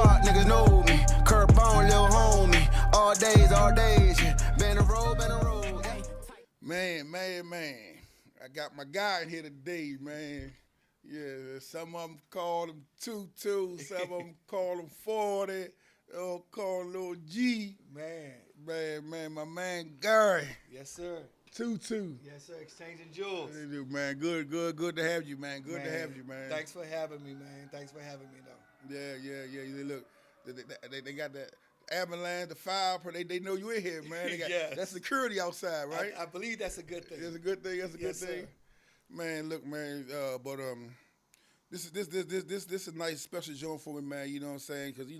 Park niggas know me. Curb on, little homie. All days, yeah. Been a road. Man. I got my guy in here today, man. Yeah, some of them call him ToTo, some of them call him 40, they'll call him Lil G. Man, my man Gary. Yes, sir. ToTo. Yes, sir. Exchanging jewels. Man, good to have you, man. Good to have you, man. Thanks for having me, man. Thanks for having me, though. Yeah. Look, they got that ambulance, the fire, they know you in here, man. They got that security outside, right? I believe that's a good thing. That's a good thing. That's a good thing. Sir. Man, look, man. But this is a nice special joint for me, man. You know what I'm saying? Because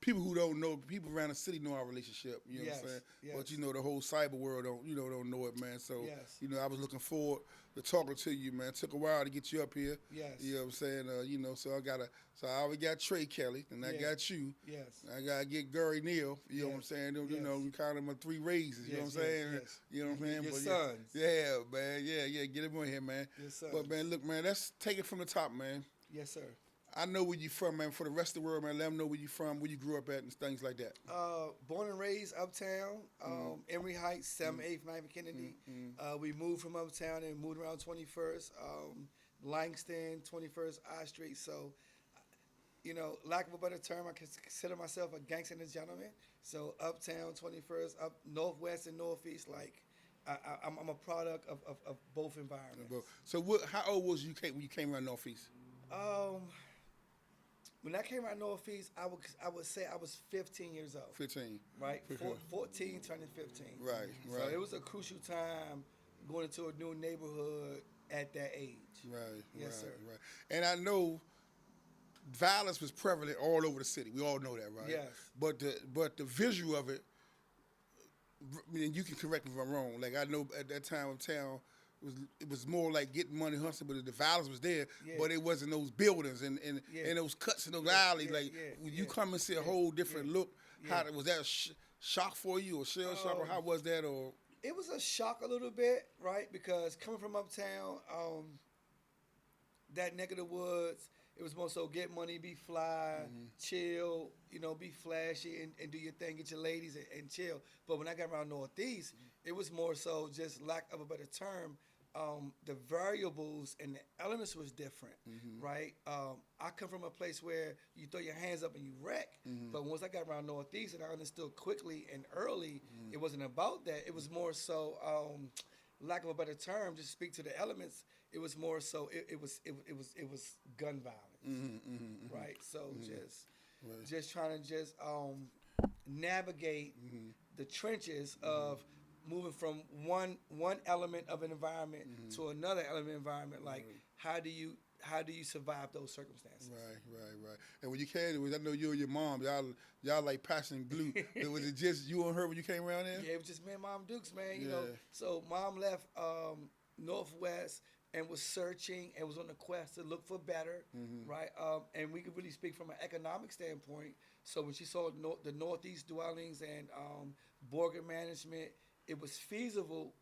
people who don't know, people around the city know our relationship. You know what I'm saying? Yes. But the whole cyber world don't know it, man. So I was looking forward to talking to you, man. It took a while to get you up here. Yes. You know what I'm saying? So I already got Trey Kelly, and I got you. Yes. I gotta get Gary Neal. You know what I'm saying? We call them my three raises. You know what I'm saying? Yes. You know what I'm saying? Your sons. Yeah, man. Yeah. Get him on here, man. Yes, sir. But man, look, man. Let's take it from the top, man. Yes, sir. I know where you from, man. For the rest of the world, man, let them know where you from, where you grew up at, and things like that. Born and raised uptown, Emory Heights, 7th, 8th, 9th, Kennedy. We moved from uptown and moved around 21st, Langston, 21st, I Street. So, lack of a better term, I consider myself a gangster and a gentleman. So uptown, 21st, up northwest and northeast, like I'm a product of both environments. So how old was you when you came around northeast? When I came out Northeast, I would say I was 15 years old. 15. Right? 14 turning 15. Right. So it was a crucial time going into a new neighborhood at that age. Right. Yes, sir. Right. And I know violence was prevalent all over the city. We all know that, right? Yes. But the visual of it, I mean, you can correct me if I'm wrong. Like I know at that time of town, it was more like getting money hustling, but the violence was there, but it wasn't those buildings and those cuts in those alleys. When you come and see a whole different look, how was that a shock for you or shell shock, or how was that? Or it was a shock a little bit, right? Because coming from uptown, that neck of the woods, it was more so get money, be fly, chill, be flashy and do your thing, get your ladies and chill. But when I got around Northeast, it was more so just lack of a better term. The variables and the elements was different, right? I come from a place where you throw your hands up and you wreck, but once I got around Northeast and I understood quickly and early, it wasn't about that. It was more so, lack of a better term, just speak to the elements. It was more so it was gun violence, right? So just trying to navigate the trenches of moving from one element of an environment to another element of environment. Like how do you survive those circumstances? Right. And when you came, I know you and your mom, y'all like passion and glue. Was it just you and her when you came around there? Yeah, it was just me and Mom Dukes, man. You know, so Mom left Northwest and was searching and was on the quest to look for better, right? And we could really speak from an economic standpoint. So when she saw the Northeast dwellings and Borger management, it was feasible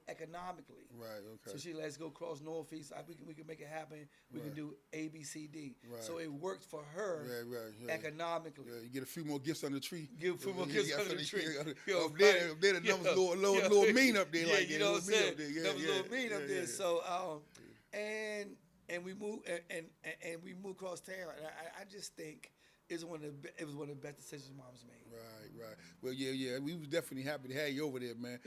economically. Right. Okay. So she let's go across Northeast. We can make it happen. We can do A, B, C, D. Right. So it worked for her economically. Yeah, you get a few more gifts on the tree. Give a few more gifts on the tree. Up there, the numbers little mean up there. Yeah, you know what I'm saying? Numbers little mean up there. So and we moved and we moved across town. And I just think it was one of the best decisions Mom's made. Right. Well, yeah. We was definitely happy to have you over there, man.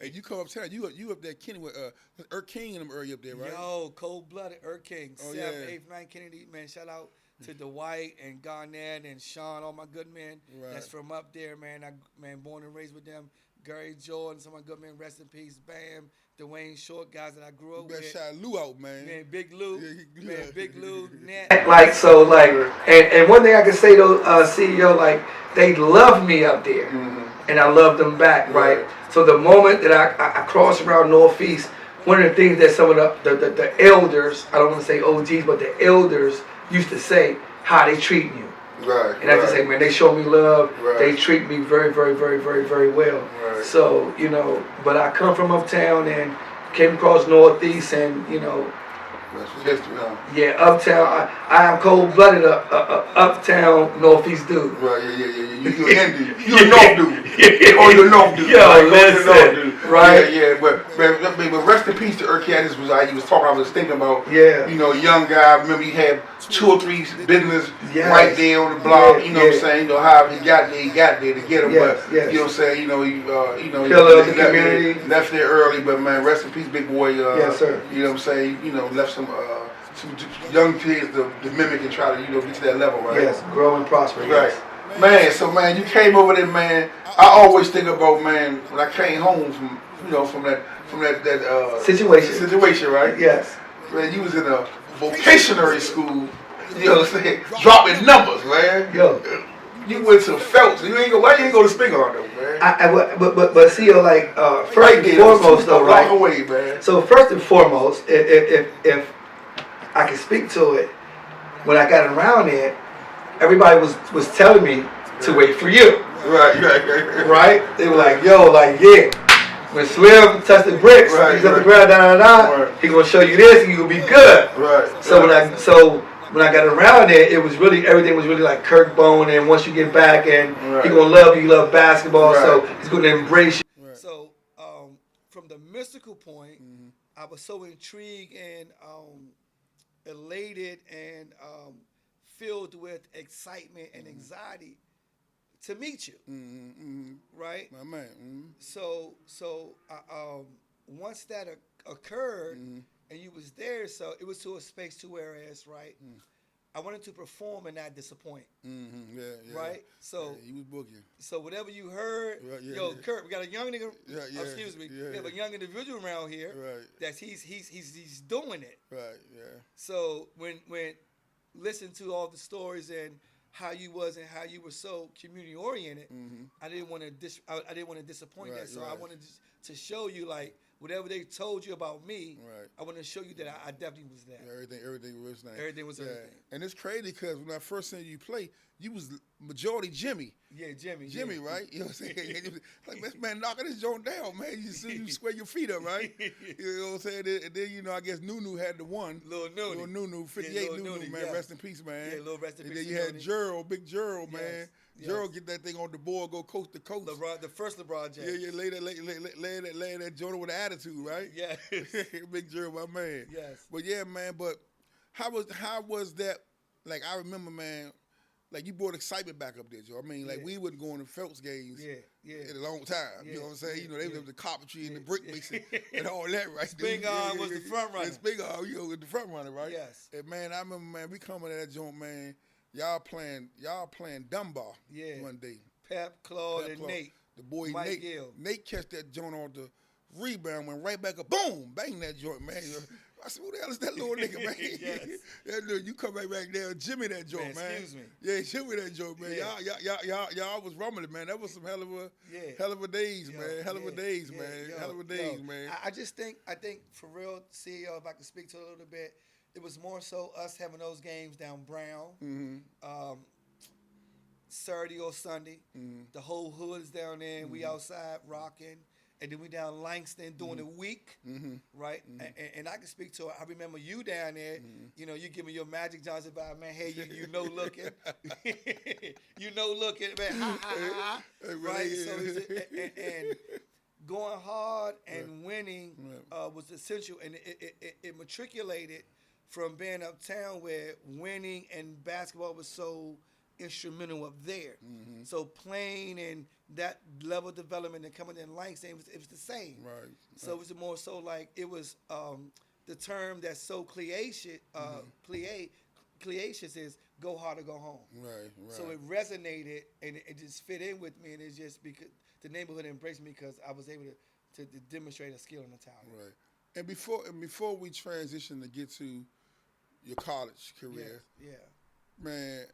And you come uptown. You up there, Kenny with Irk King and them early up there, right? Yo, cold-blooded Irk King. 7th, yeah. 8th, 9th Kennedy. Man, shout out to Dwight and Garnett and Sean, all my good men. Right. That's from up there, man. Born and raised with them. Gary Jordan, some of my good men, rest in peace. Bam. Dwayne Short, guys that I grew up with. Shout Lou out, man. Man, Big Lou. Big Lou, Nat. And one thing I can say to CEO, like, they love me up there, and I love them back, right? So the moment that I crossed around Northeast, one of the things that some of the elders, I don't want to say OGs, but the elders used to say, how they treat you. Right. And I just say, man, they show me love. Right. They treat me very, very, very, very, very well. Right. So, but I come from uptown and came across Northeast, and, That's history, huh? Yeah, uptown. I am cold-blooded uptown Northeast dude. Right, yeah. You an Indian. You a North dude. Oh, you a North dude. Yo, right, listen, North dude. right? Yeah. But rest in peace to Urquidez was like he was talking. I was thinking about. Yeah. You know, young guy. I remember he had 2 or 3 business Yes. right there on the block. Yeah, you know what I'm saying? You know how he got there to get him. Yes, but yes. you know what I'm saying? He Pillar of the community. left there early. But man, rest in peace, big boy. Yes, sir. You know what I'm saying? You know, left some young kids to mimic and try to get to that level, right? Yes, grow and prosper. Right. Yes. Man, so man, you came over there, man. I always think about, man, when I came home from that situation, right? Yes. Man, you was in a vocational school, you know what I'm saying, dropping numbers, man. Yo. You went to Phelps. Why you ain't go to Sponor though, man? But see, like first and foremost, though, right? Away, man. So first and foremost, if I can speak to it, when I got around there, everybody was telling me to wait for you. Right? They were like, yo, like, yeah. When Slim touched the bricks, he's up the ground, he gonna show you this, and you gonna be good. Right. So when I got around there, it was really everything was really like Kirk Bone, and once you get back, and he gonna love you, love basketball, so he's gonna embrace you. Right. So from the mystical point, I was so intrigued and elated and filled with excitement and anxiety to meet you, right? My man. So once that occurred and you was there, so it was to a space to whereas, right? I wanted to perform and not disappoint. Yeah. Right? So you was booking. So whatever you heard, Kurt, we got a young nigga. Excuse me. We have a young individual around here. Right. That he's doing it. Right. Yeah. So when listen to all the stories and how you was and how you were so community oriented, I didn't want to disappoint that. So I wanted to show you like whatever they told you about me. Right. I want to show you that I definitely was that. Yeah, everything was nice. Everything was everything. And it's crazy because when I first seen you play, you was majority Jimmy. Yeah, Jimmy, right? You know what I'm saying? Like, this man knocking this joint down, man. You see, you square your feet up, right? You know what I'm saying? And then, I guess Nunu had the one. Little Nunu. 58 Nunu, man. Yes. Rest in peace, man. Yeah, little rest in peace. And then you had Gerald, big Gerald, man. Yes. Gerald get that thing on the board, go coast to coast. LeBron, the first LeBron James. Yeah, lay that joint with an attitude, right? Yeah. Big Gerald, my man. Yes. But yeah, man, but how was that? Like, I remember, man, like, you brought excitement back up there, Joe. I mean, like, we wasn't going to Phelps games in a long time. You know what I'm saying? They was the carpentry and the brick mixing and all that, right? Spingarn was the front runner. Spingarn, was the front runner, right? Yes. And, man, I remember, man, we coming to that joint, man, y'all playing Dunbar one day. Pep, Claude, and Nate. The boy Mike Nate catch that joint on the rebound, went right back up, boom, bang that joint, man. I said, who the hell is that little nigga, man? Yes. That dude, you come right back there, Jimmy that joint, man. Excuse me. Yeah, Jimmy that joint, man. Yeah. Y'all was rumbling, man. That was some hell of a days, man. Hell of a days, man. I think for real, CEO, if I could speak to it a little bit, it was more so us having those games down Brown, Saturday or Sunday. The whole hood is down there, and we outside rocking. And then we down Langston during the week, right? And I can speak to it. I remember you down there. You know, you give me your Magic Johnson vibe, man. Hey, you know looking, man. Ha. Right? So and going hard and winning was essential, and it matriculated from being uptown where winning and basketball was so instrumental up there. So playing and that level of development and coming in Langston, it was the same. Right. So it was more so like it was the term that's so cliche is go hard or go home. Right. So it resonated and it just fit in with me, and it's just because the neighborhood embraced me because I was able to demonstrate a skill and a talent. Right. And before we transition to get to your college career, man.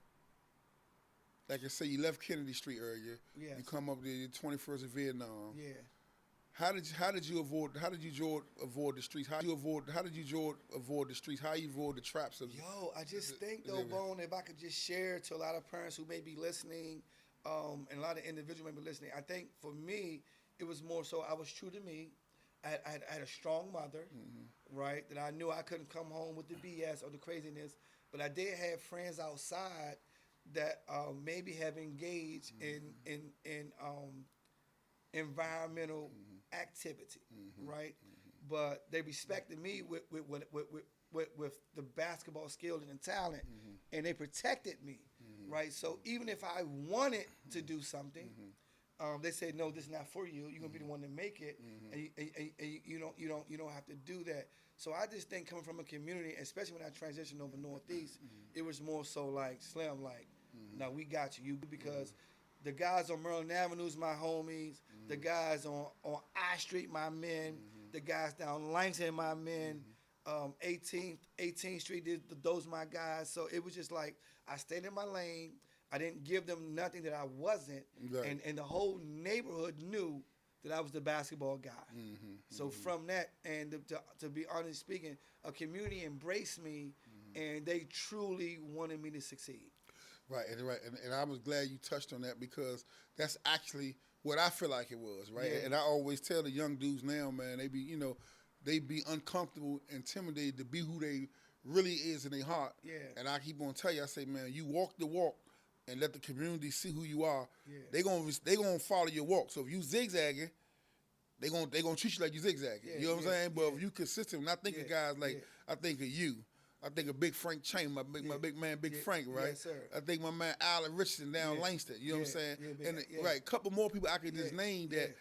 Like I say, you left Kennedy Street area. Yes. You come up there, you're 21st of Vietnam. Yeah. How did you avoid the streets? How did you avoid the streets? How you avoid the traps of? Yo, I just think though, Bone, if I could just share to a lot of parents who may be listening, and a lot of individuals may be listening. I think for me, it was more so I was true to me. I had a strong mother, right? That I knew I couldn't come home with the BS or the craziness, but I did have friends outside that maybe have engaged in environmental activity, right? But they respected me with the basketball skills and the talent, and they protected me, right? So even if I wanted to do something, they said, no, this is not for you. You're gonna be the one to make it, and you don't have to do that. So I just think coming from a community, especially when I transitioned over Northeast, it was more so like Slim, like, now we got you, because the guys on Maryland Avenue is my homies, the guys on I Street, my men, the guys down Langston, my men, 18th Street, those my guys. So it was just like I stayed in my lane. I didn't give them nothing that I wasn't, and the whole neighborhood knew that I was the basketball guy. So from that, and to be honest speaking, a community embraced me, and they truly wanted me to succeed. Right, and I was glad you touched on that, because that's actually what I feel like it was, right? Yeah. And I always tell the young dudes now, man, they be uncomfortable, intimidated to be who they really is in their heart. Yeah. And I keep on telling you, I say, man, you walk the walk and let the community see who you are. Yeah. They gonna follow your walk. So if you zigzagging, they gonna treat you like you zigzagging. Yeah, You know what I'm saying? But if you consistent, when I think of guys like, I think of you. I think of Big Frank Chain, my big man, Big Frank, right? Yes, sir. I think my man Allen Richardson down Langston. You know what I'm saying? And right, a couple more people I could just name that.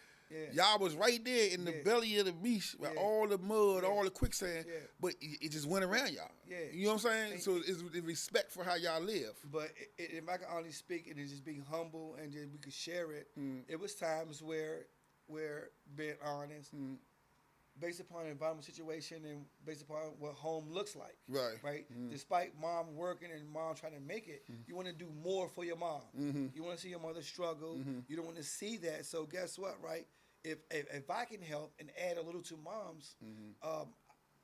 Y'all was right there in the belly of the beast with all the mud, all the quicksand, but it just went around y'all. Yeah. You know what I'm saying? So it's the respect for how y'all live. But if I can only speak and just be humble and just we could share it, it was times where being honest, based upon the environmental situation and based upon what home looks like. Right? Despite mom working and mom trying to make it, you want to do more for your mom. You want to see your mother struggle. You don't want to see that. So guess what, right? If I can help and add a little to mom's,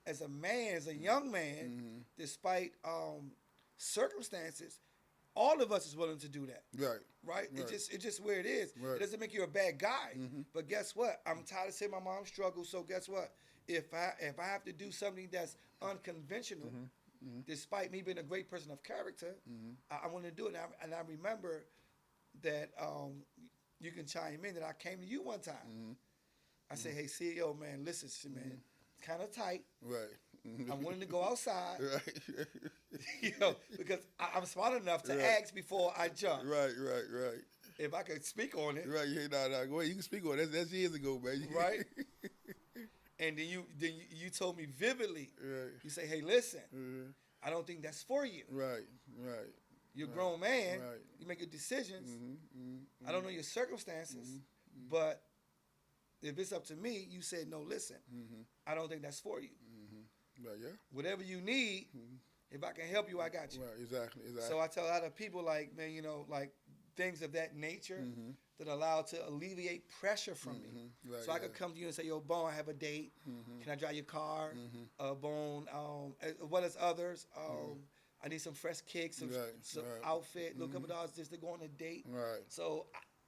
as a man, as a young man, despite circumstances, all of us is willing to do that. Right? It's just where it is. It doesn't make you a bad guy. But guess what? I'm tired of seeing my mom struggle. So guess what? If I have to do something that's unconventional, despite me being a great person of character, I want to do it. And I remember that you can chime in that I came to you one time. I said, hey, CEO, man, listen, man, it's kind of tight. I'm willing to go outside. Because I'm smart enough to ask before I jump. Right. If I could speak on it. Right, no, go ahead. You can speak on it. That's years ago, man. Right? And then you told me vividly. You say, hey, listen, I don't think that's for you. Right. You're a grown man. You make your decisions. I don't know your circumstances, but if it's up to me, you said, no, listen, I don't think that's for you. Right, Whatever you need, if I can help you, I got you. Right, exactly. So I tell a lot of people, like, man, like things of that nature that allow to alleviate pressure from me. So I could come to you and say, yo, Bone, I have a date. Can I drive your car? Bone, as well as others. I need some fresh kicks, some outfit, little couple dollars just to go on a date. So,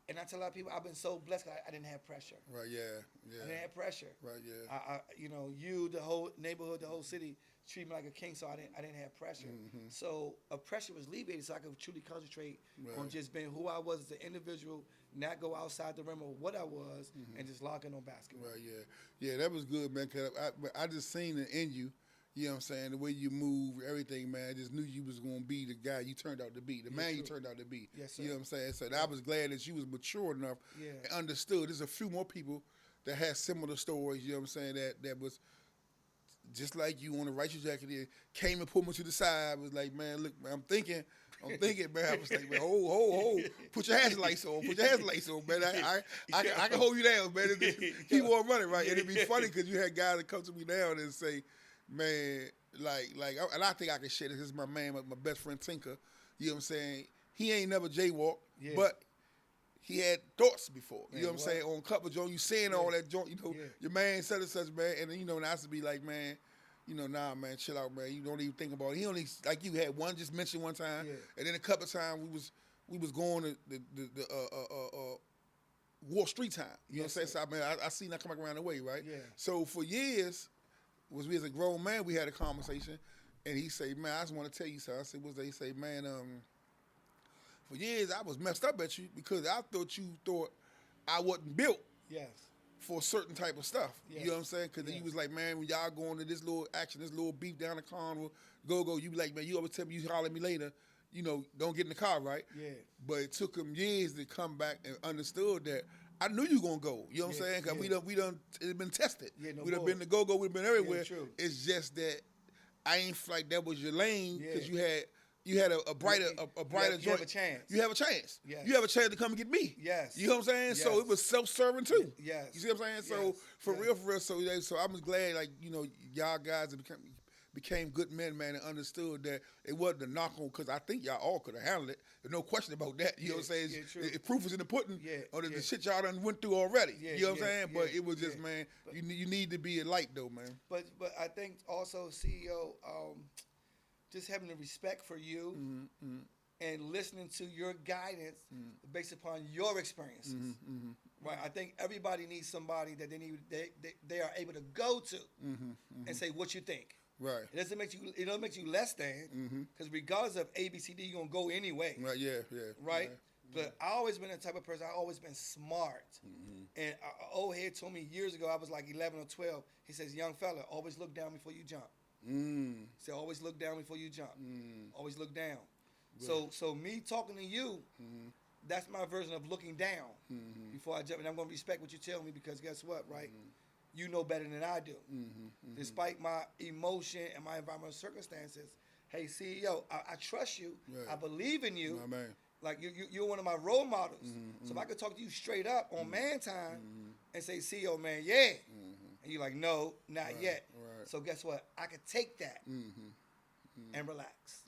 and I tell a lot of people, I've been so blessed 'cause I didn't have pressure. I didn't have pressure. You, the whole neighborhood, the whole city treat me like a king, so I didn't have pressure. So a pressure was alleviated, so I could truly concentrate on just being who I was as an individual, not go outside the realm of what I was, and just lock in on basketball. Yeah, that was good, man. 'Cause I just seen it in you. You know what I'm saying? The way you move, everything, man. I just knew you was going to be the guy you turned out to be, the man you turned out to be. Yes, sir. You know what I'm saying? So I was glad that you was mature enough and understood. There's a few more people that had similar stories, you know what I'm saying, that was just like you on the righteous jacket there, came and pulled me to the side, was like, man, look, man, I'm thinking, man. I was like, man, hold. Put your hazards on, man. I can hold you down, man. Keep on running, right? And it'd be funny because you had guys that come to me now and say, man, like, and I think I can share this. This is my man, my best friend Tinker. You know what I'm saying? He ain't never jaywalked, but he had thoughts before. You know what I'm saying? On Cup of Joint, you saying all that joint, your man said such, man. And then, and I used to be like, man, nah, man, chill out, man. You don't even think about it. He only, like you had one, just mentioned one time. And then a couple of times we was going to Wall Street time. You know what I'm saying? sir. So I mean, I seen that come around the way, right? Yeah. So for years, we as a grown man, we had a conversation, and he say, "Man, I just want to tell you something." I said, "What's that?" He say, "Man, for years I was messed up at you because I thought you thought I wasn't built Yes. for a certain type of stuff." Yes. You know what I'm saying? Because Yes. you was like, "Man, when y'all going to this little action, this little beef down the carnival, go, you be like, man, you always tell me you holler at me later. You know, don't get in the car, right?" Yeah. But it took him years to come back and understood that I knew you gonna go. You know what I'm Yeah, saying? Because yeah. we done, it's been tested. Yeah, no we done bull. been to go, we've been everywhere. true. It's just that I ain't feel like that was your lane because Yeah. you had a brighter you have a chance. You have a chance. Yes. You have a chance to come and get me. Yes. You know what I'm saying? So Yes. it was self-serving too. Yes. You see what I'm saying? So Yes. for Yes. real, so I'm just glad, like, you know, y'all guys have became good men, man, and understood that it wasn't a knock on, because I think y'all all could have handled it. There's no question about that. You know what I'm saying? Yeah, true. If proof is in the pudding, Yeah, or the yeah. shit y'all done went through already. Yeah, you know what yeah, I'm saying? But yeah, it was just, yeah. man, you need to be a light though, man. But I think also, CEO, just having the respect for you and listening to your guidance based upon your experiences. Right. I think everybody needs somebody that they are able to go to and say what you think. Right. It doesn't make you less than, because regardless of ABCD, you're gonna go anyway. Right. Yeah. Yeah. Right? Yeah. But I always been the type of person, I always been smart. And an old head told me years ago, I was like 11 or 12, he says, young fella, always look down before you jump. He said, always look down before you jump. Always look down. So me talking to you, that's my version of looking down before I jump. And I'm going to respect what you tell me, because guess what, right? You know better than I do. Despite my emotion and my environmental circumstances, hey, CEO, I trust you. Right. I believe in you. My man. Like you're one of my role models. So if I could talk to you straight up on man time and say, CEO, man, yeah. And you're like, no, not yet. Right. So guess what? I could take that and relax.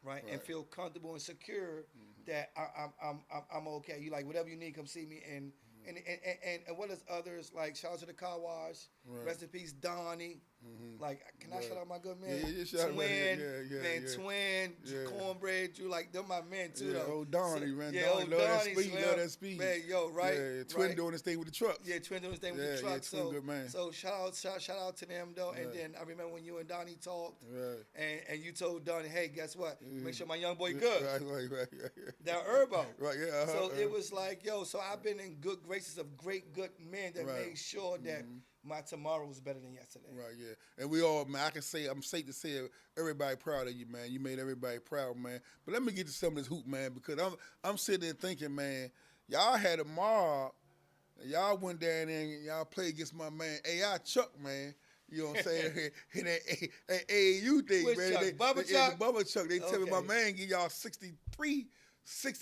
Right? And feel comfortable and secure that I'm okay. You like, whatever you need, come see me. And what is others, like, shout out to the car wash, rest in peace, Donnie. Like, can I shout out my good man? Yeah, shout out, Twin, yeah. Twin, Cornbread, Drew, like, they're my men too, Yeah, though. old Donnie, man. Yeah, Donnie, old love that Donnie, speed, Slim. love that speed. Man, yo, right? Yeah, Twin right. doing his thing with the trucks. Yeah, Twin doing his thing with Yeah, the yeah, truck. Twin good man. So shout out to them though. And then I remember when you and Donnie talked, Right. and you told Donnie, hey, guess what? Make sure my young boy good. Right. That Herbo. Right, yeah. So it was like, yo, so I've been in good graces of great, good men that made sure that my tomorrow was better than yesterday. Right, yeah. And we all, man, I'm safe to say everybody proud of you, man. You made everybody proud, man. But let me get to some of this hoop, man, because I'm sitting there thinking, man, y'all had a mob, and y'all went down there and y'all played against my man AI Chuck, man. You know what I'm saying? In that AAU thing, Which man. Chuck? Bubba Chuck? The Bubba Chuck. They tell me my Okay. man give y'all 60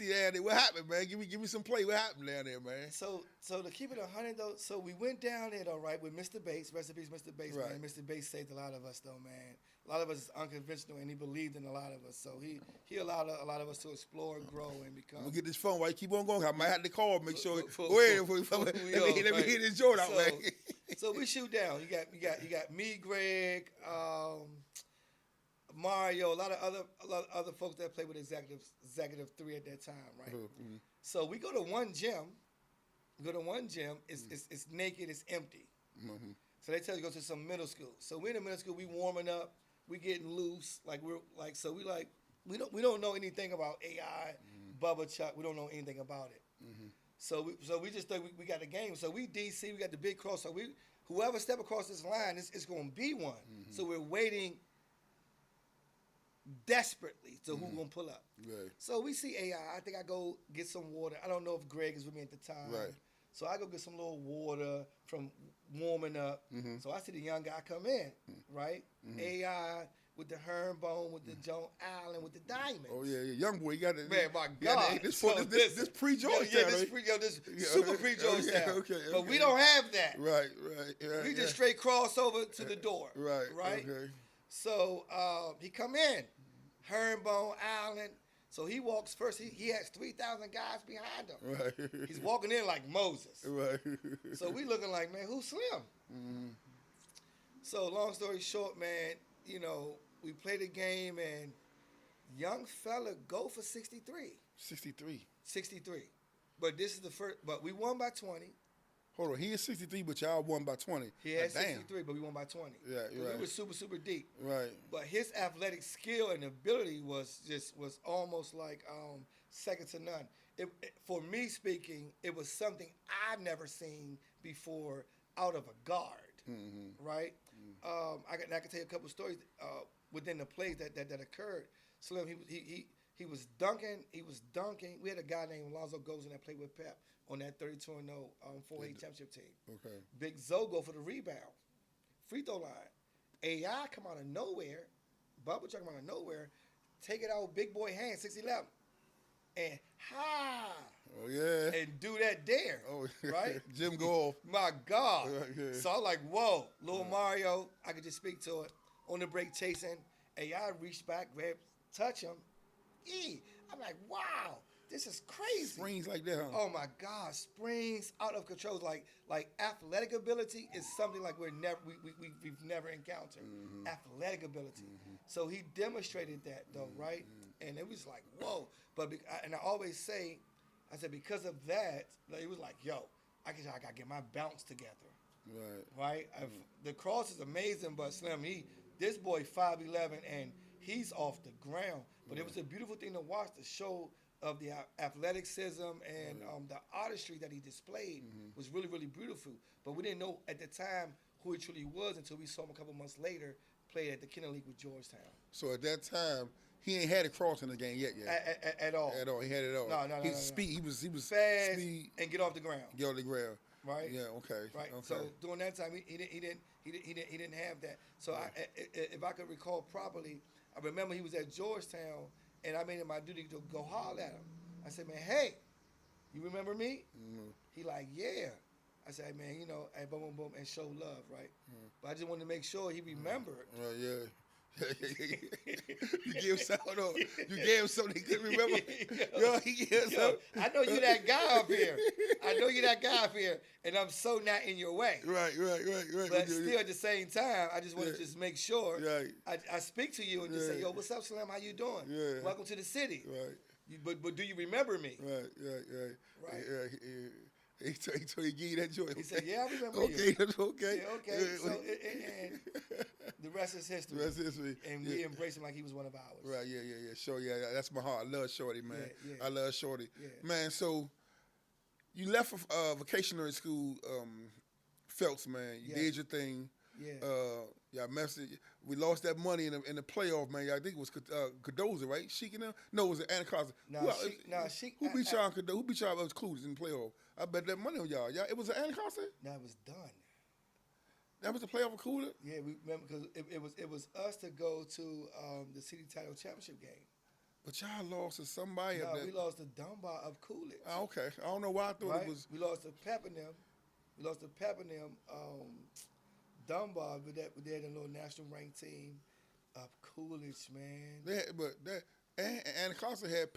down there. What happened, man? Give me some play. What happened down there, man? So to keep it 100 though, so we went down there though, right, with Mr. Bates, rest in peace, Mr. Bates, Right. man. Mr. Bates saved a lot of us though, man. A lot of us is unconventional, and he believed in a lot of us. So he allowed a lot of us to explore, grow, and become. I'm gonna get this phone while you keep on going. I might have to call, make sure. For- Go ahead, for- let for- me yo, hit right. this joint out, So- man. So we shoot down. You got me, Greg, Mario, a lot of other folks that play with executive 3 at that time, right? So we go to one gym. It's naked. It's empty. So they tell you to go to some middle school. So we're in the middle school. We warming up. We getting loose. We don't know anything about AI, Bubba Chuck. We don't know anything about it. So we just thought we got the game. So we DC. We got the big cross. So whoever step across this line, it's going to be one. So we're waiting desperately to who's going to pull up. Right. So we see AI. I think I go get some water. I don't know if Greg is with me at the time. Right. So I go get some little water from warming up. So I see the young guy come in, right? AI with the herringbone, with the Joan Allen, with the diamonds. Oh yeah, young boy, you got to. Man, my you gotta- God. This So this pre-Georgetown. this super pre-Georgetown. Okay. But we don't have that. Right. We just straight cross over to the door. Right. Right? Okay. So he come in, herringbone, Allen. So he walks first. He has 3,000 guys behind him. Right. He's walking in like Moses. Right. So we looking like, man, who's Slim? So long story short, man, you know, we play the game and young fella go for 63. 63. 63. But this is the first. But we won by 20. Hold on, he is 63, but y'all won by 20. He had Damn. 63, but we won by 20. Yeah, you're right. We were super, super deep. Right. But his athletic skill and ability was almost like second to none. For me speaking, it was something I've never seen before out of a guard. Right. I can tell you a couple of stories within the plays that occurred. Slim, he was dunking. He was dunking. We had a guy named Lonzo Gozen that played with Pep on that 32-0 4A championship team. Okay. Big Zoe go for the rebound. Free throw line. AI come out of nowhere. Bubba Chuck come out of nowhere. Take it out with big boy hand, 6'11". And Oh, yeah. and do that dare. Oh, right? Jim Golf. My God. Yeah. So I'm like, whoa, little Mario, I could just speak to it. On the break chasing. AI reached back, grabbed, touch him. I'm like, wow, this is crazy. Springs like that, huh? Oh my God, springs out of control. Like athletic ability is something like we've never encountered. Athletic ability. So he demonstrated that though, right? And it was like, whoa. And I always say, I said because of that, it was like, yo, I gotta get my bounce together. Right. The cross is amazing, but Slim, this boy 5'11" and he's off the ground. But it was a beautiful thing to watch, the show of the athleticism and the artistry that he displayed was really, really beautiful. But we didn't know at the time who he truly was until we saw him a couple months later play at the Kennedy League with Georgetown. So at that time, he ain't had a cross in the game yet. At all. At all. He had it all. No. He was speed. He was fast speed. and get off the ground. Get off the ground. Right. Yeah. Okay. Right. Okay. So during that time, he didn't have that. So if I could recall properly, I remember he was at Georgetown, and I made it my duty to go holler at him. I said, man, hey, you remember me? He like, yeah. I said, hey, man, hey, boom, boom, boom, and show love, right? But I just wanted to make sure he remembered. Yeah. You gave him something he couldn't remember. He gave something. I know you that guy up here. And I'm so not in your way. Right. But still, at the same time, I just want to just make sure Right. I speak to you and just say, yo, what's up, Slim? How you doing? Yeah. Welcome to the city. Right. But do you remember me? Right. Right. He told you give you that joy. He said, yeah, I remember you. Okay, that's okay. Yeah, okay. So and the rest is history. The rest is history. And we embrace him like he was one of ours. Right, yeah. Sure, yeah. That's my heart. I love Shorty, man. Yeah. I love Shorty. Yeah. Man, so you left for vacationary school, Phelps, man. You did your thing. Yeah. Y'all messed it. We lost that money in the playoff, man. I think it was Cardozo, right? Sheik and them? No, it was Anacosta. Sheik. Who beat y'all? Who beat y'all Clues in the playoff? I bet that money on y'all. It was Anacosta? No, it was done. That was the playoff of Cooler? Yeah, we remember because it was us to go to the city title championship game. But y'all lost to somebody up there. We lost to Dunbar of Coolidge. Oh, okay. I don't know why I thought it was. We lost to Peppernim. Dunbar, but they had a little national ranked team of Coolidge, man. Anacosta had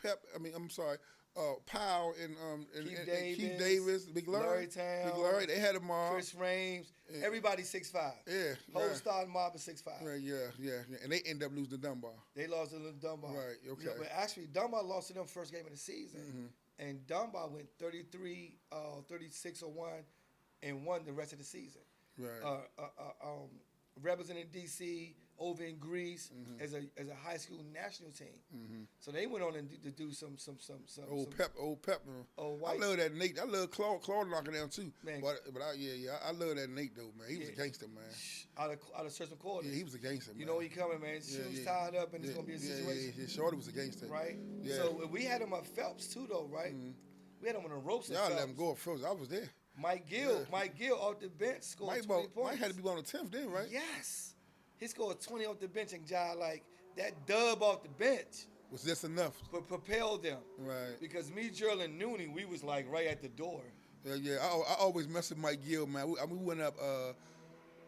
Powell and Keith Davis, Big Larry Town, Big Larry. They had a mob. Chris Rames. Everybody 6'5". Yeah. Whole starting mob is 6'5". Right, yeah. And they ended up losing to Dunbar. They lost to Dunbar. Right, okay. But actually, Dunbar lost to them first game of the season. And Dunbar went 33, 36-1 and won the rest of the season. Right. Representing D.C. over in Greece as a high school national team. So they went on to do some Old Pep. Old White. I love that Nate. I love Claude knocking down too. Man. But I love that Nate though, man. He was a gangster, man. Out of certain quarters. Yeah, he was a gangster, man. You know he coming, man. Shoes tied up, and it's gonna be a situation. Yeah. Shorty was a gangster, right? Yeah. So we had him at Phelps too, though, right? We had him on the ropes. Y'all let him go at Phelps. I was there. Mike Gill off the bench scored 20 points. Mike had to be on the 10th then, right? Yes. He scored 20 off the bench, and like that dub off the bench was just enough. But propelled them. Right. Because me, Gerald, and Nooney, we was like right at the door. Yeah. I always mess with Mike Gill, man. We went up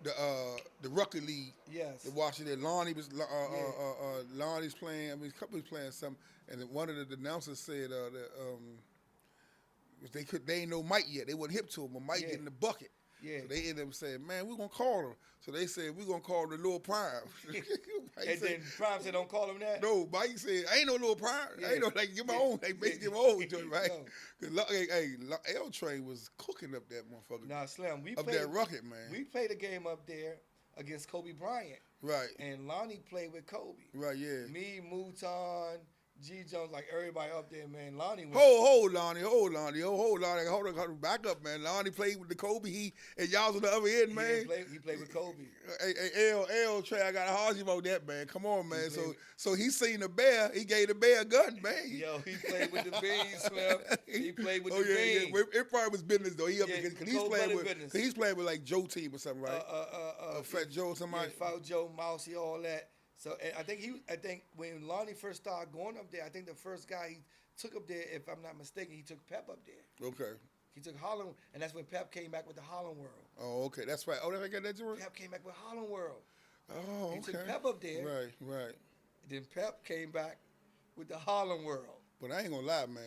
the Rucker League. Yes. To Washington. Lonnie's playing. A couple was playing something, and then one of the announcers said that they ain't know Mike yet. They wasn't hip to him, but Mike getting the bucket. Yeah. So they ended up saying, man, we're going to call him. So they said, we're going to call him the Lil Prime. And then Prime said, don't call him that? No, Mike said, I ain't no Lil Prime. Yeah. I ain't no, like, get my own, like, basically my own joint, right? Because L Train was cooking up that motherfucker. Nah, Slim, up that rocket, man. We played a game up there against Kobe Bryant. Right. And Lonnie played with Kobe. Right, yeah. Me, Mouton, G. Jones, like everybody up there, man. Lonnie was... Hold Lonnie. Hold on. Back up, man. Lonnie played with the Kobe. And y'all's on the other end, man. He played with Kobe. L Trey, I got to harsh you about that, man. Come on, man. So he seen the bear. He gave the bear a gun, man. Yo, he played with the beans, Slim. He played with the beans. Yeah. It probably was business, though. He up against, business. He's playing with like Joe Team or something, right? Fat Joe, somebody. Yeah, Fat Joe, Mousy, all that. So and I think when Lonnie first started going up there, I think the first guy he took up there, if I'm not mistaken, he took Pep up there. Okay. He took Harlem, and that's when Pep came back with the Harlem World. Oh, okay. That's right. Oh, did I get that joint? Pep came back with Harlem World. Oh, okay. He took Pep up there. Right. Then Pep came back with the Harlem World. But I ain't gonna lie, man.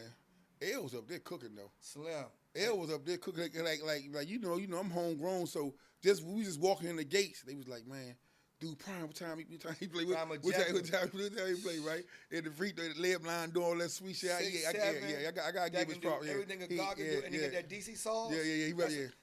L was up there cooking though. Slim. L was up there cooking like you know I'm homegrown, so we just walking in the gates. They was like, man, dude, Prime, what time he play? What time he play, right? In the free throw, the lab line, doing all that sweet shit. I gotta give his props. Everything a God can do, and he got that DC sauce.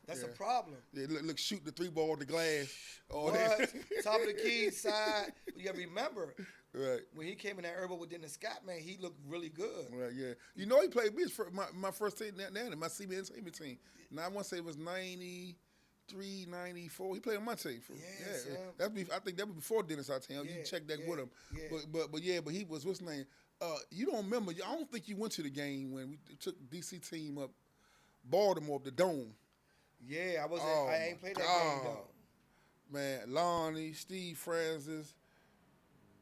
That's a problem. Yeah, look, shoot the 3 ball at the glass. All that. Top of the key, side. You gotta remember. Right. When he came in that herbal with Dennis Scott, man, he looked really good. Right, yeah. You know, he played me my first team, my CBN team. Now, I want to say it was 93, 94. He played on my team. I think that was before Dennis I tell you. You check that with him. Yeah. But he was, what's his name? You don't remember, I don't think you went to the game when we took DC team up, Baltimore, up the Dome. Yeah, I ain't played that game, though. Man, Lonnie, Steve Francis,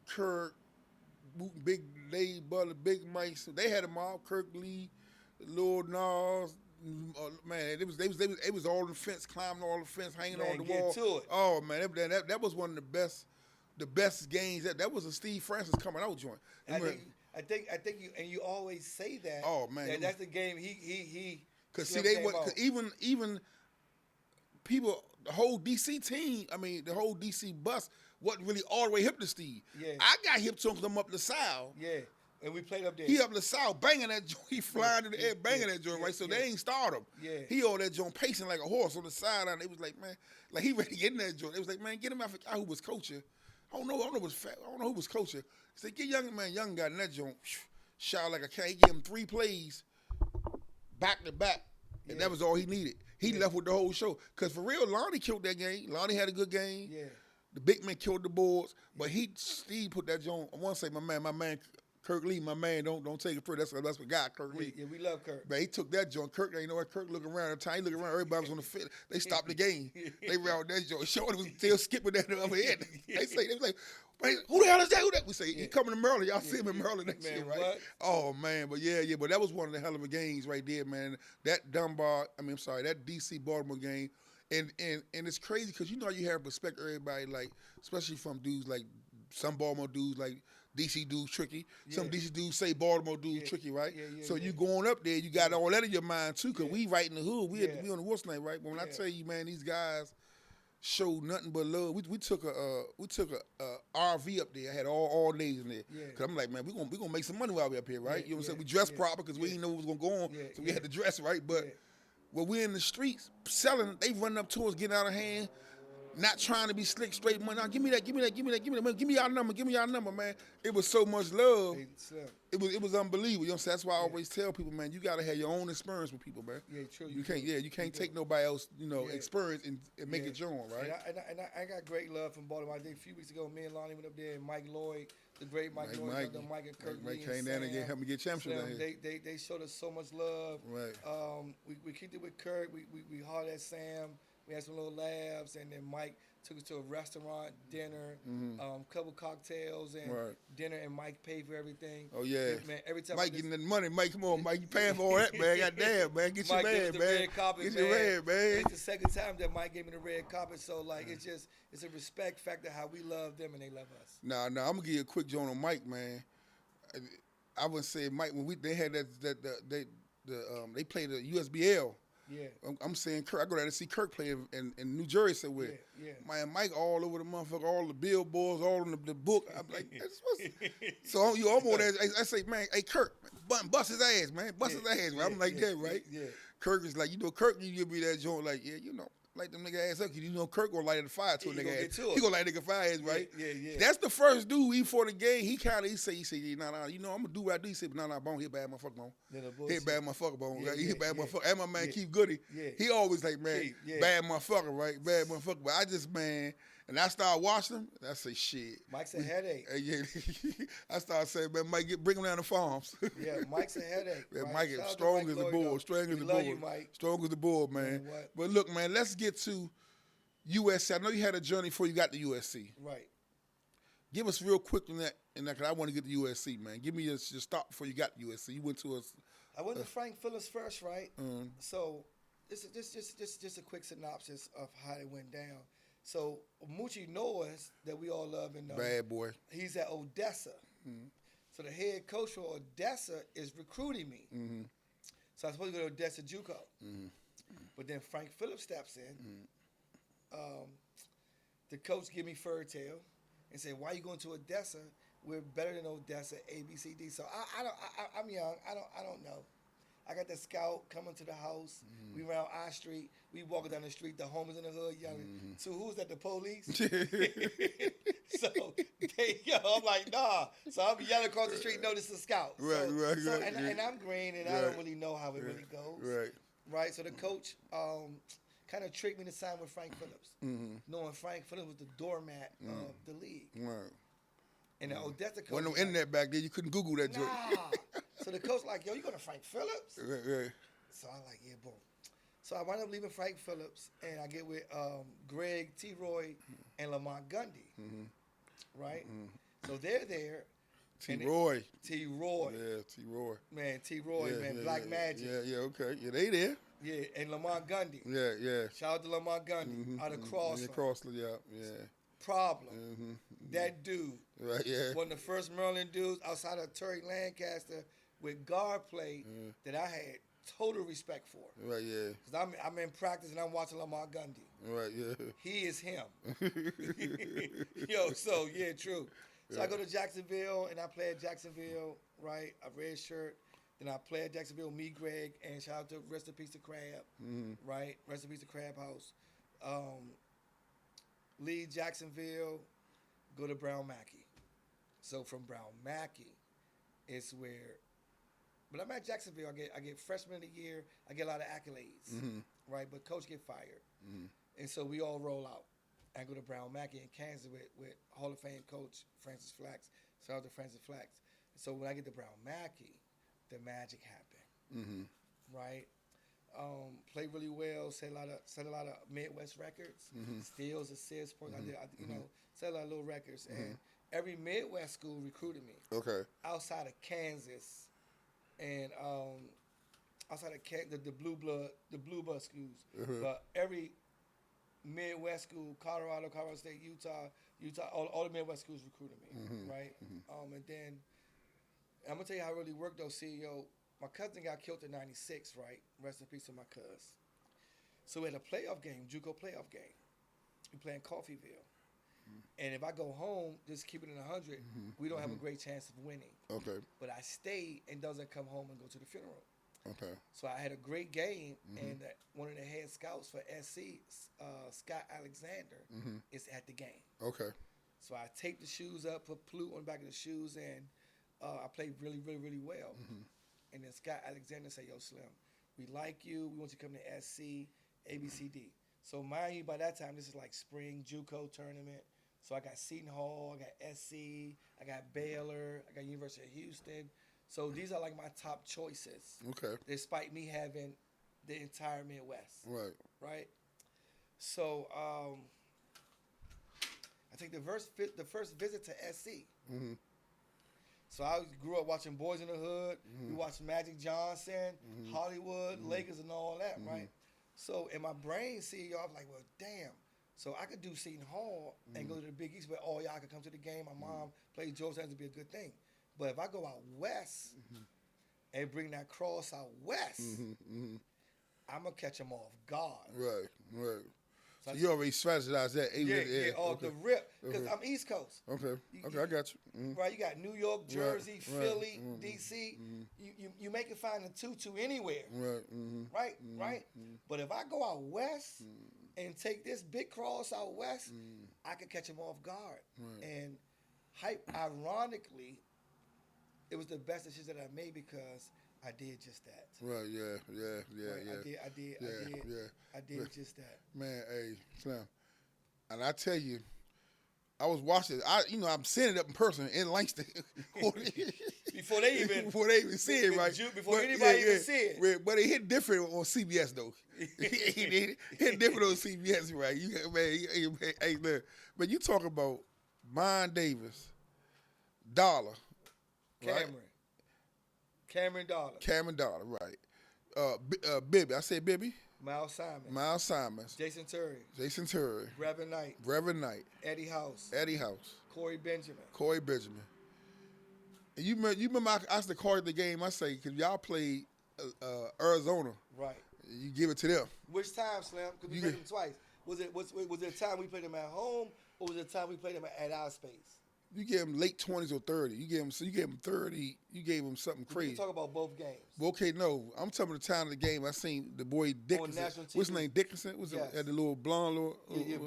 Kirk, Big Dave Butler, Big Mike. So they had them all. Kirk Lee, Lord Nas. Man, it was all the fence, climbing all the fence, hanging on the wall. To it. Oh man, that was one of the best games. That was a Steve Francis coming out joint. I think you always say that. Oh man, that's the game he. Because see, even people, the whole DC team. I mean, the whole DC bus wasn't really all the way hip to Steve. Yeah. I got hip to him because I'm up the South. Yeah. And we played up there. He up the South, banging that joint. He flying in the air, banging that joint, right? So they ain't start him. Yeah. He on that joint pacing like a horse on the sideline. They was like, man, like he ready to get in that joint. They was like, man, get him out. I who was coaching. I don't know who was coaching. He said, get young guy in that joint. Shot like a cat. He gave him 3 plays, back to back. And that was all he needed. He left with the whole show. Because for real, Lonnie killed that game. Lonnie had a good game. Yeah. The big man killed the boards. But Steve put that joint. I want to say my man Kirk Lee, my man, don't take it for that's what God, Kirk Lee. Yeah, we love Kirk. But he took that joint. Kirk, you know what? Kirk looking around at the time. He looking around. Everybody was on the field. They stopped the game. They ran that joint. Shorty was still skipping that over here. They was like, who the hell is that? Who that? We say, he coming to Maryland. Y'all see him in Maryland next year, right? What? Oh, man. But yeah. But that was one of the hell of a games right there, man. That that D.C. Baltimore game. And it's crazy because you know you have respect for everybody, like, especially from dudes like some Baltimore dudes like DC dudes tricky. Yeah. Some DC dudes say Baltimore dudes tricky, right? So you going up there, you got all that in your mind too, because we right in the hood. We on the what's name, right? But when I tell you, man, these guys showed nothing but love. We took a RV up there. I had all days in there. Cause I'm like, man, we gonna make some money while we up here, right? You know what I'm saying? We dressed proper because we didn't know what was gonna go on, so we had to dress right. But when we're in the streets selling, they running up to us, getting out of hand. Not trying to be slick, straight money. Now, give me that. Man, give me your number, man. It was so much love. It was unbelievable. You know what I'm saying? That's why I always tell people, man, you gotta have your own experience with people, man. Yeah, true. You can't take nobody else, experience and make it your own, right? And I got great love from Baltimore. I think a few weeks ago, me and Lonnie went up there, and Mike Lloyd, the great Mike Lloyd, Mike and Kirk Lee came down and helped me get championship down here. They showed us so much love. Right. We kicked it with Kirk. We hollered at Sam. We had some little laughs, and then Mike took us to a restaurant, dinner, couple cocktails, and dinner, and Mike paid for everything. Oh, yeah. Man, every time Mike getting the money. Mike, come on, Mike, you paying for all that, man. Goddamn, man. Get your man, man. Red carpet, Get your man, man. It's the second time that Mike gave me the red carpet, so, like, it's a respect factor how we love them and they love us. Nah, I'm going to give you a quick joint on Mike, man. I would say Mike, when they had they played the USBL. Yeah. I'm saying Kirk. I go down to see Kirk play in New Jersey with man Mike all over the motherfucker, all the billboards, all in the book. I'm like, so you almost there. I say, man, hey Kirk, bust his ass, man, bust his ass. I'm like that, right? Yeah. Kirk is like, Kirk, you give me that joint, like, light them nigga ass up. Kirk gonna light the fire to a nigga ass. He gonna light nigga fire ass, right? Yeah. That's the first dude before the game. He said, nah, I'm gonna do what I do. He said, nah, bone, hit bad motherfucker bone. Hit bad motherfucker bone, right? He hit bad motherfucker. And my man Keith Goody, he always like, man, bad motherfucker, right? Bad motherfucker. But I just, man, and I started watching him, and I say, shit. Mike's a headache. I started saying, man, Mike, bring him down the farms. Yeah, Mike's a headache. Man, right? Mike is strong as the bull. Strong as the bull. You, Mike. Strong as the bull, man. But look, man, let's get to USC. I know you had a journey before you got to USC. Right. Give us real quick on that, because I want to get to USC, man. Give me your start before you got to USC. You went to I went to Frank Phillips first, right? So this is just a quick synopsis of how it went down. So Moochie Noahs, that we all love and know, bad boy. He's at Odessa. So the head coach for Odessa is recruiting me. So I was supposed to go to Odessa JUCO. But then Frank Phillips steps in. The coach give me fur tail and say, "Why are you going to Odessa? We're better than Odessa, A, B, C, D." So I'm young. I don't know. I got the scout coming to the house. We around I Street. We walking down the street. The homies in the hood yelling. So who's that? The police? So I'm like, nah. So I'm yelling across the street. No, this is a scout. Right. And I'm green, and I don't really know how it really goes. Right. So the coach kind of tricked me to sign with Frank Phillips, knowing Frank Phillips was the doormat of the league. Right. And the Odessa coach. Wasn't no internet back then. You couldn't Google that joint. So the coach like, yo, you going to Frank Phillips? Right. So I'm like, yeah, boom. So I wound up leaving Frank Phillips, and I get with Greg, T. Roy, and Lamont Gundy. Right? So they're there. T. Roy. Yeah, T. Roy, man. Black Magic. Yeah, okay. Yeah, they there. Yeah, and Lamont Gundy. Yeah. Shout out to Lamont Gundy out of Crossland. Yeah, Crossland, yeah. Problem. That dude. Right, yeah. One of the first Maryland dudes outside of Terry Lancaster with guard play that I had total respect for. Right, yeah. Because I'm in practice and I'm watching Lamont Gundy. Right, yeah. He is him. True. So I go to Jacksonville and I play at Jacksonville, right? A red shirt. Then I play at Jacksonville, me, Greg, and shout out to Rest in Peace to Crab, right? Rest in Peace to Crab House. Leave Jacksonville, go to Brown Mackey. So from Brown Mackey, it's where, but I'm at Jacksonville. I get freshman of the year. I get a lot of accolades, right? But coach get fired, and so we all roll out. I go to Brown Mackey in Kansas with Hall of Fame coach Francis Flax. Shout out to Francis Flax. So when I get to Brown Mackey, the magic happened, right? Played really well. Set a lot of Midwest records, steals, assists, points. I did, set a lot of little records, and every Midwest school recruited me. Okay. Outside of Kansas, and outside of the blue blood schools, but every Midwest school, Colorado State, Utah, all the Midwest schools recruited me, right? And then I'm gonna tell you how it really worked though, CEO. My cousin got killed in '96, right? Rest in peace to my cuz. So we had a playoff game, JUCO playoff game. We playing Coffeyville. And if I go home, just keep it in 100, we don't have a great chance of winning. Okay. But I stayed and doesn't come home and go to the funeral. Okay. So I had a great game, and one of the head scouts for SC, Scott Alexander, is at the game. Okay. So I taped the shoes up, put Plute on the back of the shoes, and I played really, really, really well. And then Scott Alexander said, "Yo, Slim, we like you. We want you to come to SC, ABCD." So mind you, by that time, this is like spring JUCO tournament. So I got Seton Hall, I got SC, I got Baylor, I got University of Houston. So these are like my top choices. Okay. Despite me having the entire Midwest. Right. Right. So I think the first visit to SC. So I grew up watching Boys in the Hood. We watched Magic Johnson, Hollywood, Lakers, and all that, right? So in my brain, CEO, I was like, well, damn. So I could do Seton Hall and go to the Big East where all y'all could come to the game. My mom played Georgetown to be a good thing. But if I go out west and bring that cross out west, I'm gonna catch him off guard. Right, right. So So you already strategized that. Yeah, off okay. the rip, because Okay. I'm East Coast. Okay, okay, I got you. Mhm. Right, you got New York, Jersey, right, Philly, mhm, D.C. You make it find a tutu anywhere. Right, Right, right. But if I go out west and take this big cross out west, I could catch him off guard. Right. And ironically, it was the best decision that I made because I did just that. Right, yeah. Right? I did just that. Man, hey, Slim. And I tell you, I was watching. I'm seeing it up in person in Langston Before they even see it, right? Before anybody even see it. Right, but it hit different on CBS though. it hit different on CBS, right? Hey, look, but you talk about Byron Davis, Dollar, right? Cameron Dollar. Cameron Dollar, right? Bibby, I said Bibby. Miles Simons. Jason Terry. Reverend Knight. Eddie House. Corey Benjamin. And you remember I asked the card of the game, I say, because y'all played Arizona. Right. You give it to them. Which time, Slim? Because we played them twice. Was it a time we played them at home, or was it a time we played them at our space? You gave them late 20s or 30. You gave them 30. You gave them something crazy. We can talk about both games. Well, okay, no. I'm talking about the time of the game. I seen the boy Dickinson. On national TV. What's his name? Dickinson? Was Yes. it had the little blonde little?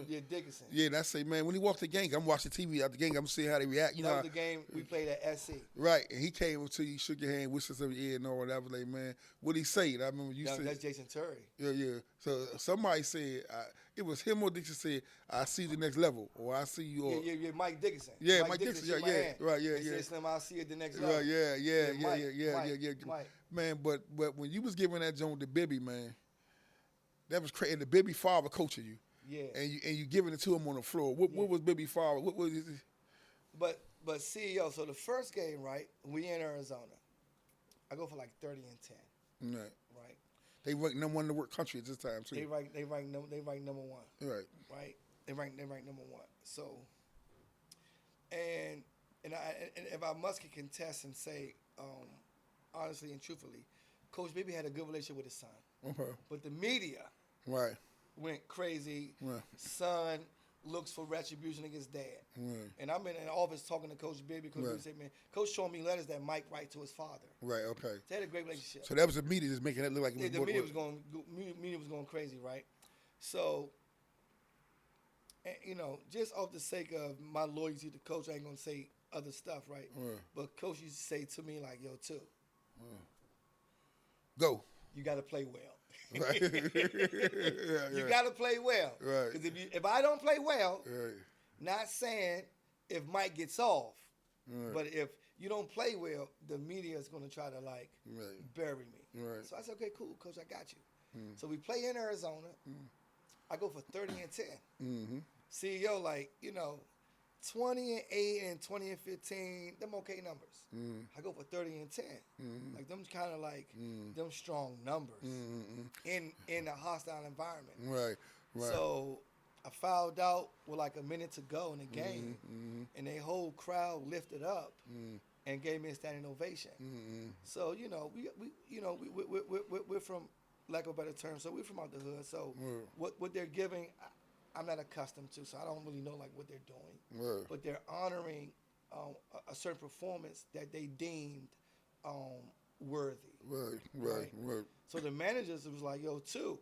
Yeah, Dickinson. Yeah, and I say, man, when he walked the game, I'm watching TV at the game. I'm seeing how they react. You that know, was the game we played at SC. Right, and he came up to you, shook your hand, wished us in your ear and all that. I was like, man, what he say? And I remember you said that's Jason Terry. Yeah. So somebody said it was him or Dixon said, "I see you the next level," or "I see you." Or, Yeah, Mike Dickinson. Yeah, Mike Dickinson. shook my hand. Right. He said, Slim, I'll see you at the next level. Right. Yeah. Mike. Man, but when you was giving that joint to Bibby, man, that was crazy. And the Bibby father coaching you. Yeah. And you giving it to him on the floor. What was Bibby father? What was his? But CEO. So the first game, right? We in Arizona. I go for like 30 and 10. Right. Right. They ranked number one in the world country at this time too. They rank number one. Right. Right. They rank number one. So. And if I must contest and say, honestly and truthfully, Coach Bibby had a good relationship with his son. Okay. But the media Right. went crazy. Right. Son looks for retribution against dad. Right. And I'm in the office talking to Coach Bibby. Coach Bibby said, man, Coach showing me letters that Mike write to his father. Right. Okay. They had a great relationship. So that was the media just making that look like it was The media was going crazy, right? So, just off the sake of my loyalty to Coach, I ain't going to say other stuff, right? But Coach used to say to me, like, yo, too. Go. You got to play well. Right. You got to play well. Right. Because if I don't play well, Right. not saying if Mike gets off, Right. but if you don't play well, the media is going to try to, like, bury me. Right. So I said, okay, cool, Coach, I got you. So we play in Arizona. I go for 30 and 10. Mm-hmm. CEO, 20 and 8 and 20 and 15, them okay numbers. I go for 30 and 10. Like, them kind of them strong numbers in a hostile environment. Right. So I fouled out with a minute to go in the game, and the whole crowd lifted up and gave me a standing ovation. So we're from, lack of a better term, so we're from out the hood. So what they're giving, I'm not accustomed to, so I don't really know what they're doing. But they're honoring a certain performance that they deemed worthy. Right. So the managers was like, yo, too,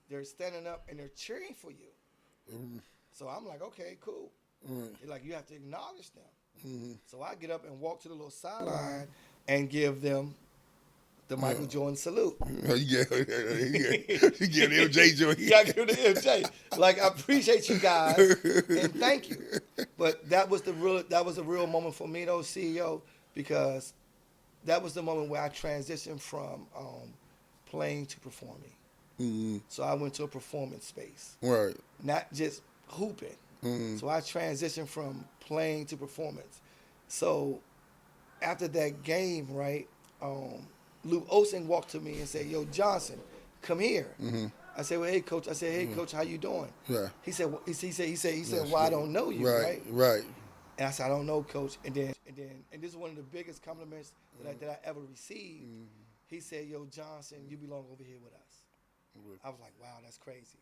they're standing up and they're cheering for you. So I'm like, okay, cool. They're like, you have to acknowledge them. So I get up and walk to the little sideline and give them the Michael Jordan salute. You give the MJ joint. Yeah, I give the MJ. I appreciate you guys and thank you. But that was a real moment for me, though, CEO, because that was the moment where I transitioned from playing to performing. So I went to a performance space. Right. Not just hooping. So I transitioned from playing to performance. So after that game, right, Lou Olsen walked to me and said, yo, Johnson, come here. I said, well, hey, Coach. I said, hey, Coach, how you doing? Yeah. He said, well, I don't know you, right? Right. And I said, I don't know, Coach. And this is one of the biggest compliments that I ever received. He said, yo, Johnson, you belong over here with us. I was like, wow, that's crazy.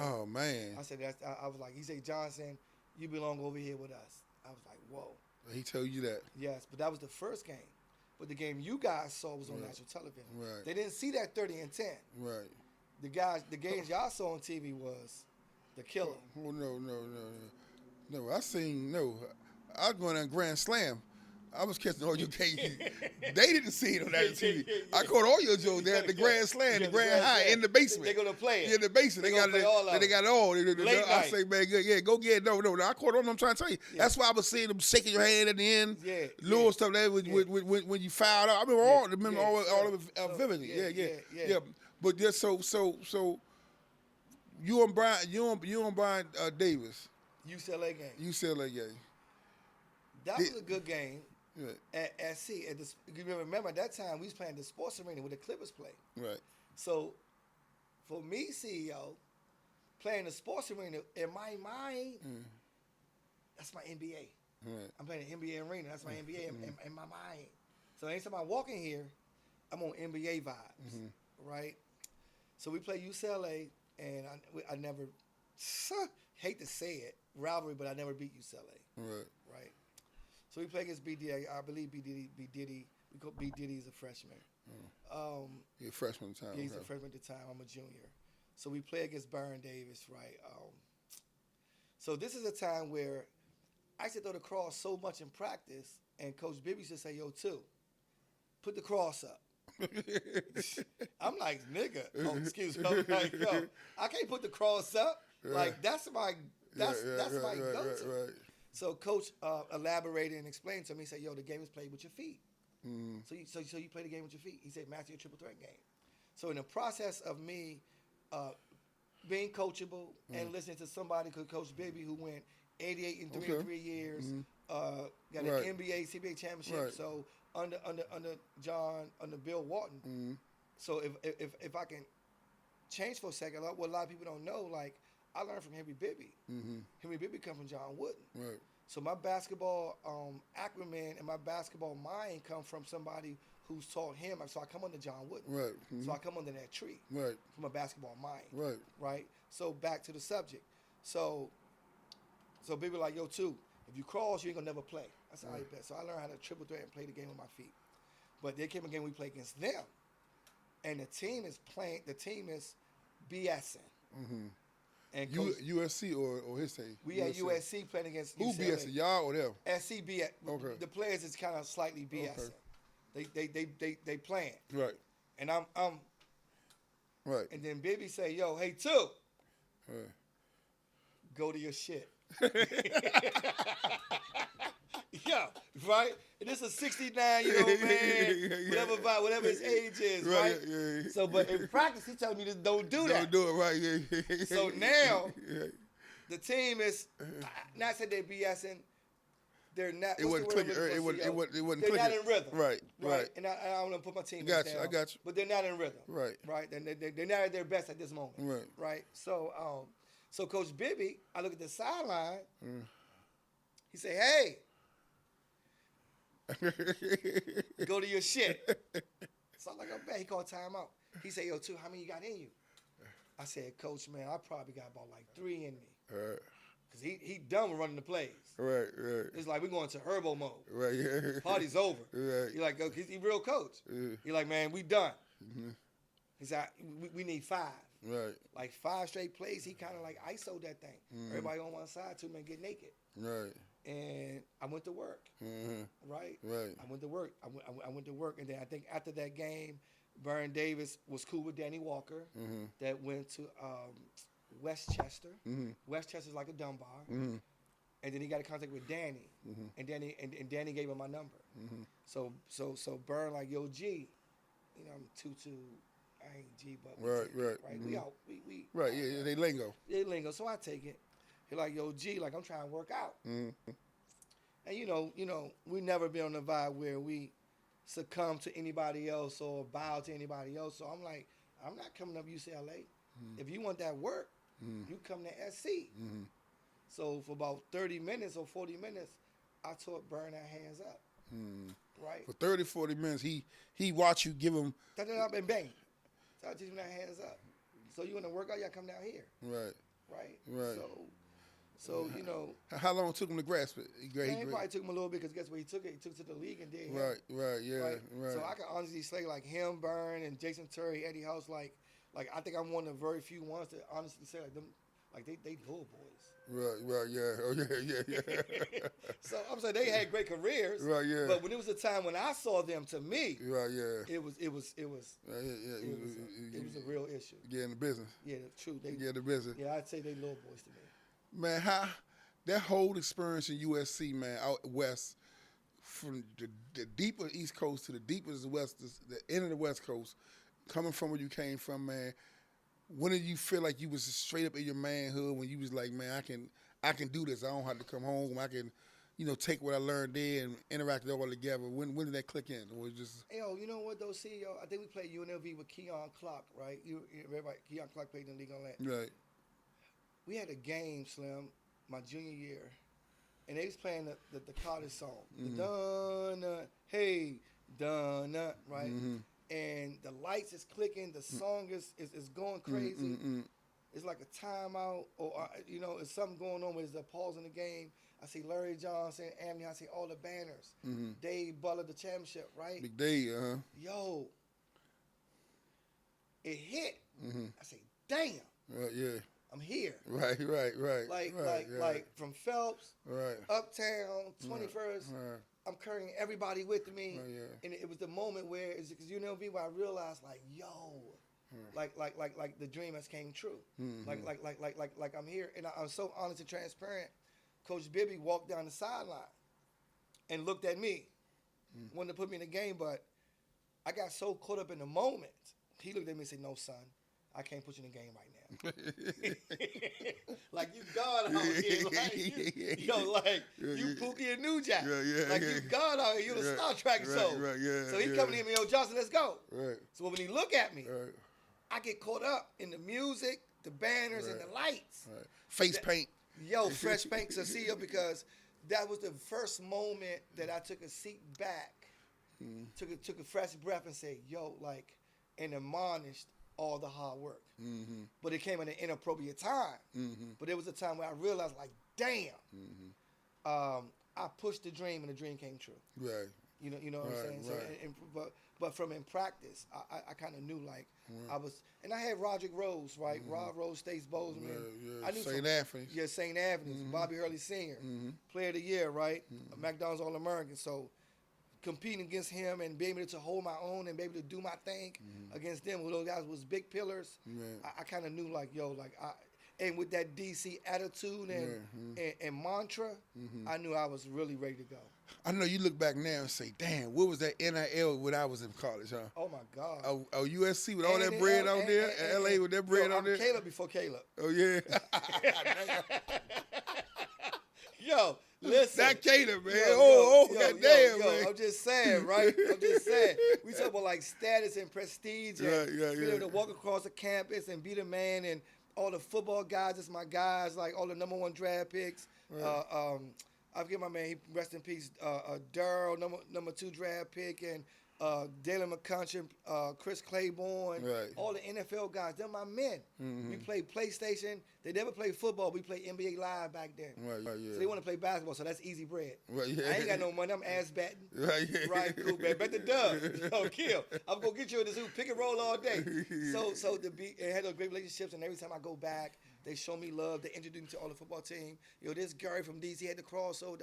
Oh man. I said, I was like, he said, Johnson, you belong over here with us. I was like, whoa. He told you that. Yes, but that was the first game. But the game you guys saw was on national television. Right. They didn't see that 30 and 10. Right. The games y'all saw on TV was the killer. Oh no. I seen I was going on Grand Slam. I was catching all your games. They didn't see it on that TV. I caught all your jokes there at the Grand Slam, the Grand High, in the basement. They're gonna play it. In the basement. They got it all. I say, man, go get it. No. I caught all. I'm trying to tell you. Yeah. That's why I was seeing them shaking your hand at the end. Yeah. Little stuff there when you fouled out. I remember all of it vividly. Yeah. But just so you and Byron Davis. UCLA game. That was a good game. Right. At SC. You remember at that time we was playing the sports arena where the Clippers play. Right. So for me, CEO, playing the sports arena in my mind, that's my NBA. Right. I'm playing the NBA arena. That's my NBA in my mind. So anytime I walk in here, I'm on NBA vibes. Right. So we play UCLA, and I never hate to say it, rivalry, but I never beat UCLA. Right. So we play against B Diddy. I believe B Diddy. We call B Diddy as a freshman. You're a freshman at the time. Yeah, he's a freshman at the time. I'm a junior. So we play against Byron Davis, right? So this is a time where I used to throw the cross so much in practice, and Coach Bibby used to say, "Yo, too, put the cross up." I'm like, nigga. Oh, excuse me. I'm like, yo, I can't put the cross up. Like that's my go-to. Right. So Coach elaborated and explained to me. He said, "Yo, the game is played with your feet. So you play the game with your feet." He said, "Master your triple threat game." So in the process of me being coachable and listening to somebody, Coach Bibby, who went 88 and 3 in 3 years, got an NBA, CBA championship. Right. So under Bill Walton. So if I can change for a second, what a lot of people don't know, like I learned from Henry Bibby. Henry Bibby come from John Wooden. Right. So my basketball acumen and my basketball mind come from somebody who's taught him. So I come under John Wooden. Right. So I come under that tree. Right. From a basketball mind. Right. Right. So back to the subject. So Bibby like, "Yo, too, if you cross, you ain't gonna never play." That's how I bet. So I learned how to triple threat and play the game with my feet. But there came a game we played against them, and the team is BSing. And USC or his team? We had USC playing against Who UCLA. BSing, y'all or them? SC BS. Okay. The players is kind of slightly BSing. Okay. They playing. Right. And I'm right. And then Bibby say, "Yo, hey, too, go to your shit." Yeah, right? And this is a 69-year-old man, whatever his age is, right? Yeah. So, but in practice, he telling me to don't do that. Don't do it, right? Yeah. So now, the team is, not said they're BSing, they're not. It wasn't clicking. It wasn't clicking. They're not in rhythm. Right. And I don't want to put my team down. I got you. But they're not in rhythm. Right. They're not at their best at this moment. Right. So, Coach Bibby, I look at the sideline. He say, "Hey, go to your shit." So I'm like, "I'm bad." He called timeout. He said, "Yo, too, how many you got in you?" I said, "Coach, man, I probably got about like 3 in me." Because he done with running the plays. Right. It's like we're going to Herbo mode. Right, yeah. Party's over. Right. He like, he's real coach. He like, "Man, we done." He said, we need 5. Right. Like 5 straight plays. He kind of like ISO'd that thing. Everybody on one side, 2 men get naked. Right. And I went to work. Right. I went to work. I went to work, and then I think after that game, Byron Davis was cool with Danny Walker. That went to Westchester. Westchester's like a Dunbar. And then he got in contact with Danny, and Danny gave him my number. So Byron like, "Yo, G, you know I'm 2'2". I ain't G, but right. We out. We right. Yeah, they lingo. They lingo. So I take it. He like, "Yo, G, like I'm trying to work out." And you know, we never been on the vibe where we succumb to anybody else or bow to anybody else. So I'm like, I'm not coming up UCLA. If you want that work, you come to SC. So for about 30 minutes or 40 minutes, I taught Byron that hands up. Right. For 30, 40 minutes, he watched you give him. And bang. So I teach them that hands up. So you want to work out, y'all come down here. Right. Right. So you know. How long it took him to grasp it? He probably took him a little bit because guess what he took it? He took it to the league and did. Right. Right. So I can honestly say like him, Byrne, and Jason Terry, Eddie House, like I think I'm one of the very few ones to honestly say like them, like they little boys. Right. Yeah. Oh yeah. So I'm saying they had great careers. Right. Yeah. But when it was a time when I saw them, to me, Right. Yeah. it was a real issue. Get in the business. Yeah, true. They Get in the business. Yeah, I'd say they little boys to me. Man, that whole experience in USC, man, out west, from the deeper East Coast to the deepest west, the end of the West Coast, coming from where you came from, man. When did you feel like you was straight up in your manhood? When you was like, man, I can do this. I don't have to come home. I can, take what I learned there and interact it all together. When did that click in? Or was it just? Yo, you know what though, CEO? I think we played UNLV with Keon Clark, right? Everybody, Keon Clark played in the league on that. Right. We had a game, Slim, my junior year, and they was playing the Carter song, the Donna, hey, Donna, right? Mm-hmm. And the lights is clicking, the song is going crazy. It's like a timeout, or it's something going on. Where there's a pause in the game. I see Larry Johnson, Anthony. I see all the banners. Dave Butler, the championship, right? Big Dave, Yo, it hit. I say, damn. Right, yeah. I'm here. Right. Like from Phelps, right. Uptown, 21st. Right. I'm carrying everybody with me, Right, yeah. and it was the moment where it's because UNLV where I realized like, yo, like the dream has came true. Like I'm here, and I'm so honest and transparent. Coach Bibby walked down the sideline and looked at me, wanted to put me in the game, but I got so caught up in the moment. He looked at me and said, "No, son, I can't put you in the game right now." Like you God out here, like you Pookie and New Jack, like you God out here, you the Star Trek show. So he coming in me, yo, Johnson, let's go. Right. So when he look at me, I get caught up in the music, the banners, and the lights. Right. Face paint. Yo, fresh paint to see you because that was the first moment that I took a seat back, took a fresh breath and said, yo, like, and admonished all the hard work. But it came at an inappropriate time. But there was a time where I realized, like, damn, I pushed the dream and the dream came true. Right. You know what I'm saying? Right. So, but from in practice, I kind of knew, like, I was, and I had Roderick Rose, right? Rod Rose, Stace Bozeman. I knew St. Anthony's. Yeah, St. Anthony's. Bobby Hurley Sr., Player of the Year, right? McDonald's All-American. So competing against him and being able to hold my own and be able to do my thing against them, those guys was big pillars. I kind of knew, like, yo, like, and with that D.C. attitude and mantra, I knew I was really ready to go. I know you look back now and say, damn, what was that NIL when I was in college, huh? Oh, my God. Oh, USC with all that bread out there? And LA with that bread out there? Caleb before Caleb. Oh, yeah. Yo, listen. That Caleb, man. Yo, man. I'm just saying, right? I'm just saying. We talk about, like, status and prestige. And being able to walk across the campus and be the man and all the football guys, it's my guys, like all the #1 draft picks. Right. I forget my man, he rest in peace, Darryl, number 2 draft pick, and Dalen McCutcheon, Chris Claiborne, all the NFL guys, they're my men. We played PlayStation. They never played football. We played NBA Live back then. So they want to play basketball, so that's easy bread. I ain't got no money. I'm ass batting. Right, cool, man. Bet the dub. Yo, kill. I'm going to get you in this hoop, pick and roll all day. So it had those great relationships, and every time I go back, they show me love. They introduce me to all the football team. Yo, this Gary from D.C. had the crossover,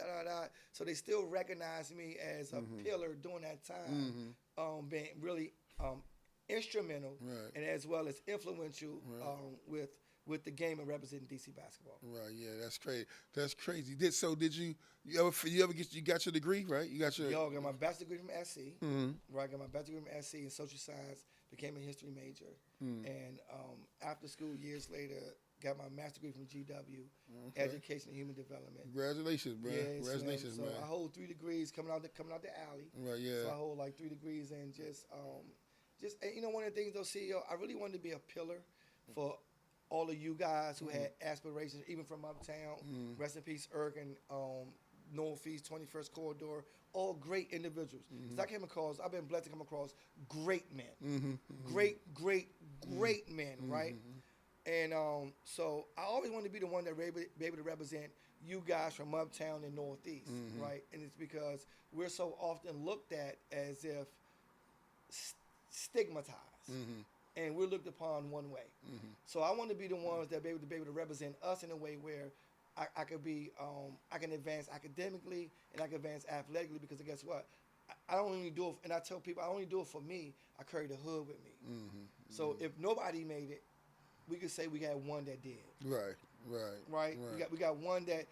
So they still recognize me as a pillar during that time, being really instrumental and as well as influential with the game and representing D.C. basketball. Right, yeah, that's crazy. That's crazy. You got your degree, right? You got your... Yo, I got my bachelor's degree from SC. Right, I got my bachelor's degree from SC in social science, became a history major. And after school, years later, got my master's degree from GW, Education and Human Development. Congratulations, bro. Yes, Congratulations, man. So I hold 3 degrees coming out the alley. Right, yeah. So I hold like 3 degrees and just one of the things though, CEO, I really wanted to be a pillar for all of you guys who had aspirations, even from uptown. Rest in peace, Irk and Northeast, 21st Corridor, all great individuals. I've been blessed to come across great men, great great men, right? And so I always wanted to be the one that be able to represent you guys from uptown and northeast, right? And it's because we're so often looked at as if stigmatized, and we're looked upon one way. So I want to be the ones that be able to represent us in a way where I could be, I can advance academically and I can advance athletically, because guess what? I don't only do it, and I tell people I only do it for me. I carry the hood with me. So if nobody made it, we could say we had one that did. Right. We got one that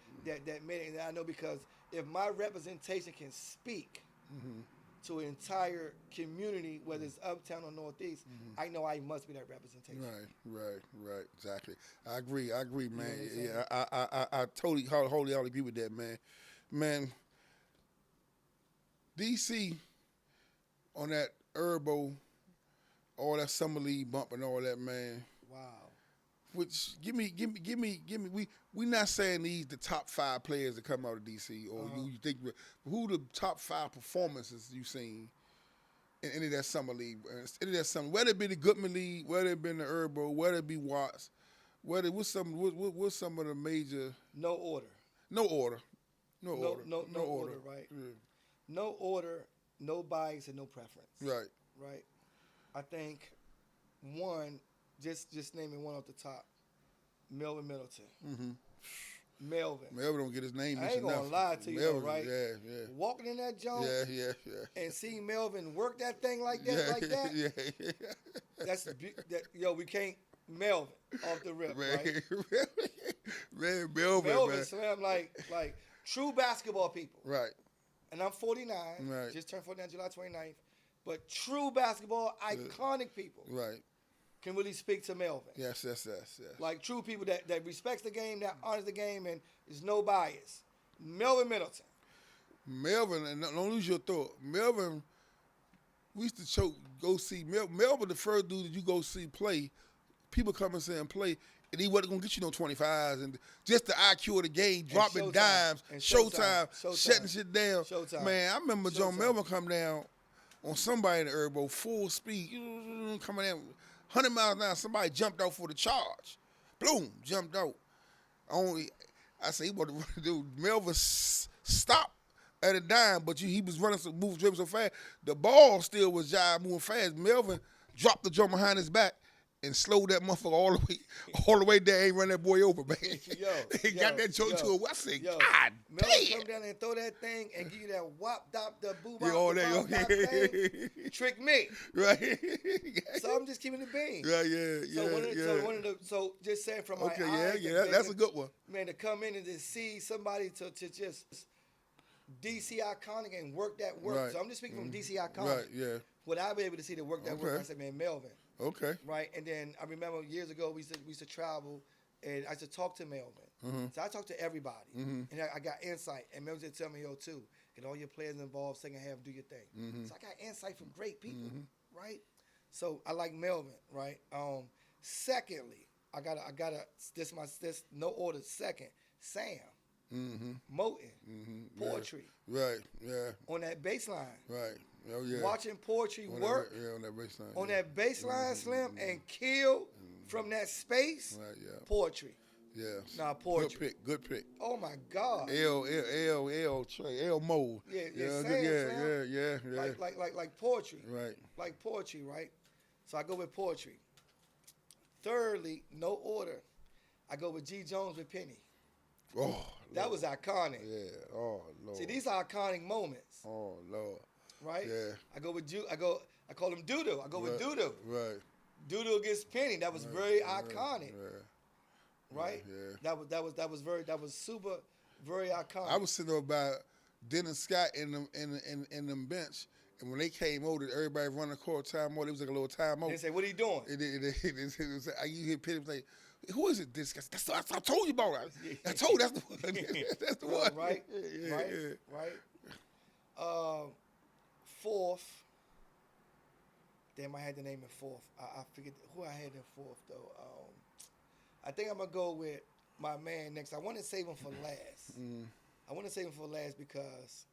made it, and I know, because if my representation can speak to an entire community, whether it's uptown or northeast, I know I must be that representation. Right. Exactly. I agree, man. I totally, wholly agree with that, man. Man, D.C. on that Herbo, all that summer league bump and all that, man. Wow. Which give me. We not saying these the top 5 players that come out of DC, or you think who the top 5 performances you seen in any of that summer league, whether it be the Goodman League, whether it be the Herbo, whether it be Watts, what's some of the major. No order. No order, right? Yeah. No order, no bias, and no preference. Right. I think one, just naming one off the top, Melvin Middleton. Melvin don't get his name. I ain't gonna lie to you, Melvin, though, right? Yeah. Walking in that joint, and seeing Melvin work that thing like that, that's we can't Melvin off the rip, right? Man, Melvin, slam like true basketball people, right? And I'm 49, right. Just turned 49 July 29th, but true basketball iconic people, right? Can really speak to Melvin. Yes. Like true people that respects the game, that honors the game, and there's no bias. Melvin Middleton. Melvin, and don't lose your thought. Melvin, we used to go see Melvin, the first dude that you go see play. People come and say and play, and he wasn't gonna get you no 25s, and just the IQ of the game, dropping dimes, showtime, shutting shit down. Man, I remember John Melvin come down on somebody in the Herbo, full speed, coming down 100 miles an hour. Somebody jumped out for the charge. Boom, jumped out. I say he wanted to do. Melvin stopped at a dime, but he was dribbling so fast. The ball still was moving fast. Melvin dropped the jump behind his back and slowed that motherfucker all the way down. Ain't run that boy over, man. He got that joke to a. I said, God Melvin damn. Come down and throw that thing and give you that wop, dop, the boo, thing. Trick me. Right. So I'm just keeping it being. So just saying from my eyes. That's a good one. Man, to come in and to see somebody to just DC iconic and work that work. Right. So I'm just speaking from DC iconic. Right, yeah. Would I be able to see the work that work? I said, man, Melvin. Okay. Right, and then I remember years ago we used to travel, and I used to talk to Melvin. So I talked to everybody, and I got insight. And Melvin would tell me, yo, too, get all your players involved, second half, do your thing. So I got insight from great people, right? So I like Melvin, right? Secondly, I gotta this no order. Second, Sam, Moten, Poetry, right, yeah, on that baseline, right. Oh, yeah. Watching Poetry work on that baseline. On that baseline, Slim, and kill from that space. Right, yeah. Poetry. Yeah. Nah, Poetry. Good pick. Oh my God. L Mo. Yeah. Like Poetry. Right. Like Poetry, right? So I go with Poetry. Thirdly, no order. I go with G. Jones with Penny. Oh, that was iconic. Yeah. Oh Lord. See, these are iconic moments. Oh Lord. Right? Yeah. I call him Doodoo. I go with Doodoo. Right. Doodoo against Penny. That was very iconic. Yeah. Right? Yeah. That was super, very iconic. I was sitting there by Dennis Scott in them bench, and when they came over, everybody running the court timeout. It was like a little timeout. They say, "What are you doing?" You hear Penny say, "Who is it? This guy? I told you about it. I told you that's the one. That's the one." Right. Fourth. Damn, I had the name in fourth. I forget who I had in fourth though. I think I'm gonna go with my man next. I want to save him for last. I want to save him for last because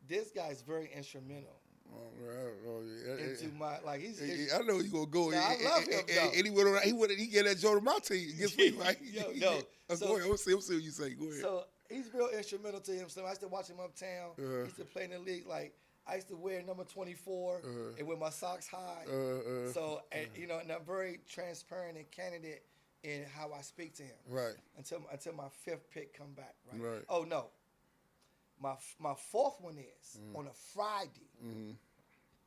this guy's very instrumental Oh, yeah. into my like he's. I know you gonna go. Nah, I love him though. And he get that joint on my team against me, right? Yo, so, go ahead. I'm see what you say. Go ahead. So he's real instrumental to him. So I used to watch him uptown. He used to play in the league. Like I used to wear number 24 and wear my socks high. So and, and I'm very transparent and candid in how I speak to him. Right. Until my fifth pick come back. Right. Oh no. My fourth one is on a Friday.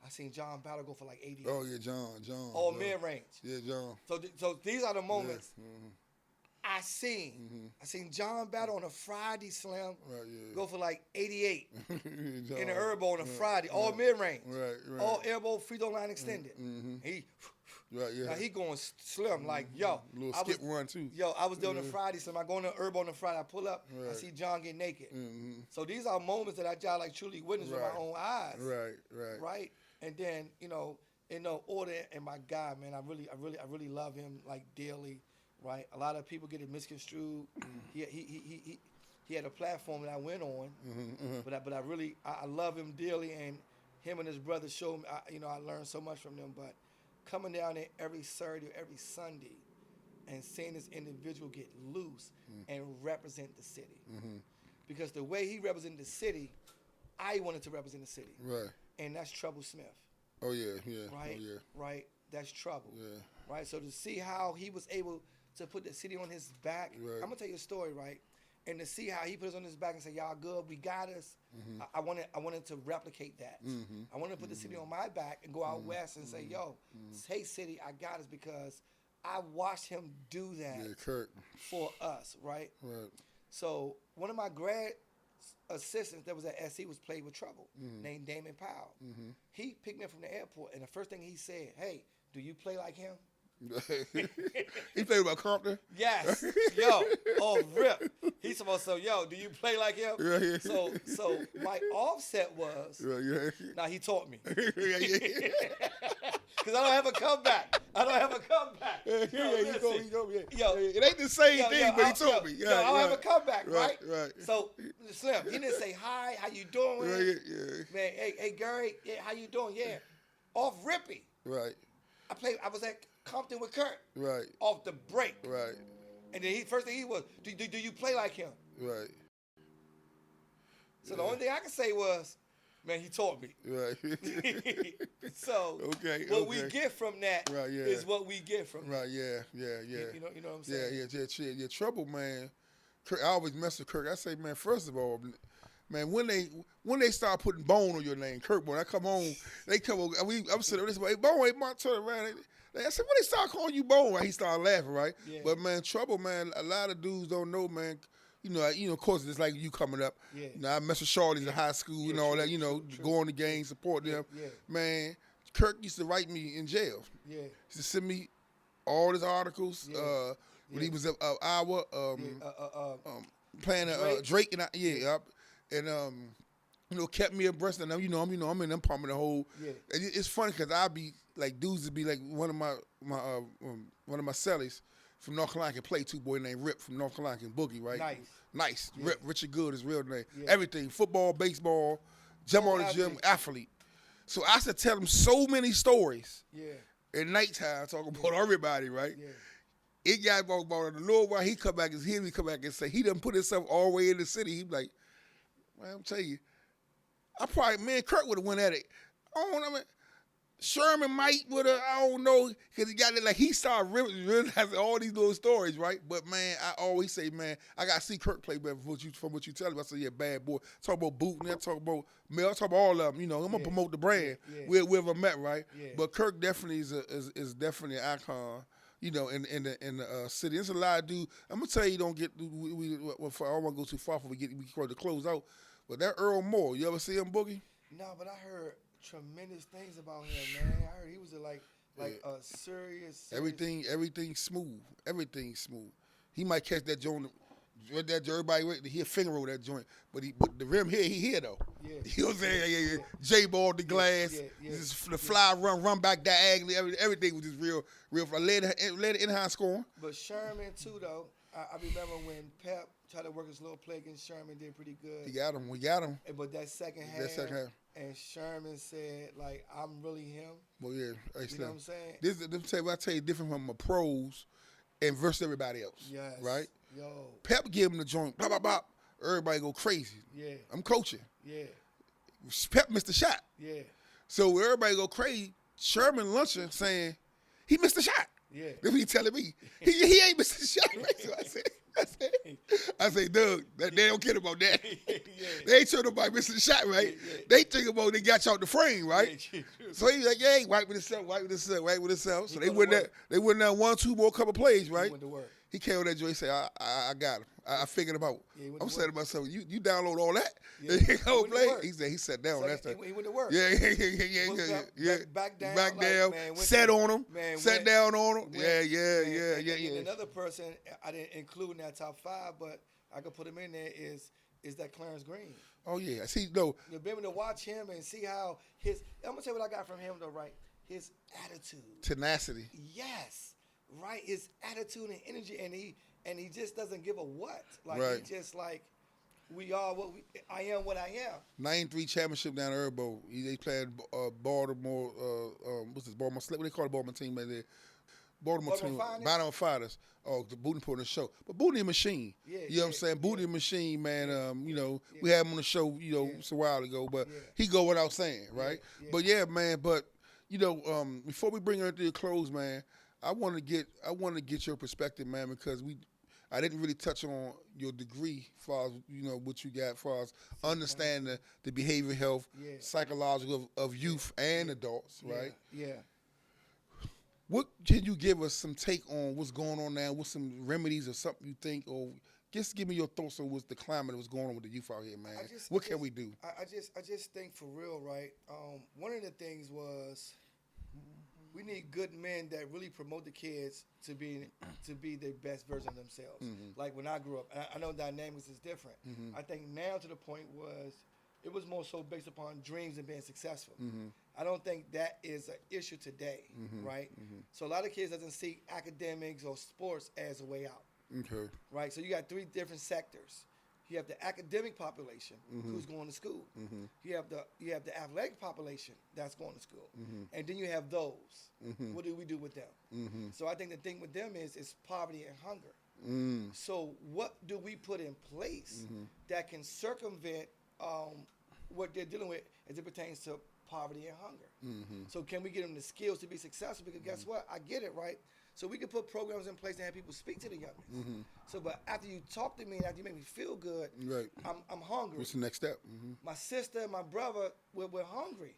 I seen John Battle go for like 80. Oh yeah, John. All mid-range. Yeah, John. So these are the moments Yeah. I seen John Battle on a Friday slam go for like 88 in the herb on a Friday, all mid-range. Right. All elbow, free throw line extended. He now he going slim like little skip run too. I was doing a Friday slam. I go on the herb on the Friday. I pull up. I see John get naked. So these are moments that I like truly witnessed with my own eyes. Right. And then in no order. And my God, man, I really love him like dearly. Right. A lot of people get it misconstrued. He had a platform that I went on. But I love him dearly, and him and his brother showed me. I learned so much from them. But coming down there every Saturday or every Sunday and seeing this individual get loose and represent the city. Because the way he represented the city, I wanted to represent the city. Right. And that's Trouble Smith. Oh, yeah. Right? Oh, yeah. Right? That's Trouble. Yeah. Right? So to see how he was able to put the city on his back, right. I'm going to tell you a story, right? And to see how he put us on his back and say, y'all good, we got us. I wanted to replicate that. I wanted to put the city on my back and go out west and say, yo, hey, city, I got us, because I watched him do that for us, right? So one of my grad assistants that was at SC was played with Trouble, named Damon Powell. He picked me up from the airport, and the first thing he said, hey, do you play like him? He played with Compton? Yes. Yo, rip. He's supposed to say, yo, do you play like him? So my offset was, now he taught me. Because I don't have a comeback. Yo, it ain't the same thing, but he told me. I don't have a comeback, right? So, Slim, he didn't say, hi, how you doing? Man, hey, Gary, how you doing? Yeah. Off Rippy. Right. I was at Compton with Kurt. Right. Off the break. Right. And then first thing he was, do you play like him? Right. So the only thing I can say was, man, he taught me. Right. So what we get from that is what we get from that. Right, yeah. You know what I'm saying? Yeah. Trouble, man. Kirk, I always mess with Kirk. I say, man, first of all, man, when they start putting Bone on your name, Kirk, when I come home, they come on. I'm sitting there, this way, Bone, hey, Mark, turn around. I said, when they start calling you Bone, right? He started laughing, right? Yeah. But man, Trouble, man, a lot of dudes don't know, man. Of course, it's like you coming up. Yeah. I mess with Shorties in high school and all that. Go on the game, support them. Yeah. Man, Kirk used to write me in jail. Yeah. He used to send me all his articles. When he was at Iowa, playing Drake and and kept me abreast. And I'm in them pumping the whole. Yeah. And it's funny because I be like dudes would be like one of my cellies from North Carolina can play, two boy named Rip from North Carolina and Boogie, right? Nice. Yeah. Rip, Richard Good is real name. Yeah. Everything, football, baseball, jump on the gym, athlete. So I used to tell him so many stories. Yeah. At nighttime, talking about everybody, right? Yeah. It got about a little while. He come back and say he done put himself all the way in the city. He be like, man, I'm telling you, me and Kurt would have went at it. Sherman might would have, I don't know, because he got it, like he started realizing all these little stories, right? But man, I always say, man, I got to see Kirk play better from what you tell me. I say, yeah, bad boy. Talk about booting, I talk about Mel, I talk about all of them. I'm going to promote the brand. Wherever met, right? Yeah. But Kirk definitely is definitely an icon. In the city. There's a lot of dudes. I'm gonna tell you, don't get. I don't want to go too far before we close out. But that Earl Moore, you ever see him, Boogie? No, but I heard tremendous things about him, man. I heard he was a serious. Everything smooth. Everything smooth. He might catch that joint. That everybody, he a finger roll that joint, but the rim here, he here though. Yeah. You know what I'm saying? Yeah. J-ball the glass, the fly run back diagonally. Everything was just real. I led it in high scoring. But Sherman too, though. I remember when Pep tried to work his little play against Sherman, did pretty good. We got him. But that second half, and Sherman said, like, I'm really him. Well, yeah. Hey, You know what I'm saying? I tell you different from my pros and versus everybody else. Yes. Right? Yo. Pep give him the joint, blah, blah, blah. Everybody go crazy. Yeah. I'm coaching. Yeah. Pep missed the shot. Yeah. So everybody go crazy. Sherman lunching saying, he missed the shot. Yeah. That's what he telling me. He ain't missed the shot. Right? So I say, Doug, they don't care about that. They ain't sure nobody missing the shot, right? They think about they got you out the frame, right? So he's like, yeah, wiping this out. So they went down 1, 2 more couple plays, right? He went to work. He came on that joint. He said, I got him. I figured him out. Yeah, I'm saying to myself, you download all that? Yeah. He go play. Work. He sat down. So That's he went to work. Yeah. Back down. Back like, down. man, Sat on him. Man, sat down on him. And Yeah. another person I didn't include in that top 5, but I could put him in there is that Clarence Green. Oh yeah. See, no. You'll be able to watch him and see how I'm gonna tell you what I got from him though, right? His attitude. Tenacity. Yes. Right? His attitude and energy, and he just doesn't give a what. Like right. he just like I am what I am. 93 championship down at Herbo. They played Baltimore. What's this? Baltimore. What they call the Baltimore team right there? Baltimore team. Baltimore Fighters. Oh, the Booty put on the show. But Booty Machine. Yeah, you know what I'm saying? Booty Machine, man. We had him on the show, it's a while ago, but he go without saying, right? But yeah, man. But before we bring her to the close, man, I want to get your perspective, man, because I didn't really touch on your degree as far as, what you got as far as understanding the behavioral health, psychological of youth and adults, right? Yeah. What can you give us some take on what's going on now? What's some remedies or something you think, or just give me your thoughts on what's the climate that's going on with the youth out here, man? What can we do? I just think for real, right? One of the things was we need good men that really promote the kids to be the best version of themselves. Mm-hmm. Like when I grew up, I know dynamics is different. Mm-hmm. I think now to the point it was more so based upon dreams and being successful. Mm-hmm. I don't think that is an issue today, mm-hmm. right? Mm-hmm. So a lot of kids doesn't see academics or sports as a way out. Okay. Right? So you got 3 different sectors. You have the academic population who's going to school. Mm-hmm. You have the athletic population that's going to school. Mm-hmm. And then you have those. Mm-hmm. What do we do with them? Mm-hmm. So I think the thing with them is poverty and hunger. Mm. So what do we put in place that can circumvent what they're dealing with as it pertains to poverty and hunger? Mm-hmm. So can we get them the skills to be successful? Because guess what? I get it, right? So we can put programs in place and have people speak to the youngest. Mm-hmm. So, but after you talk to me and after you make me feel good, right. I'm hungry. What's the next step? Mm-hmm. My sister and my brother, we're hungry,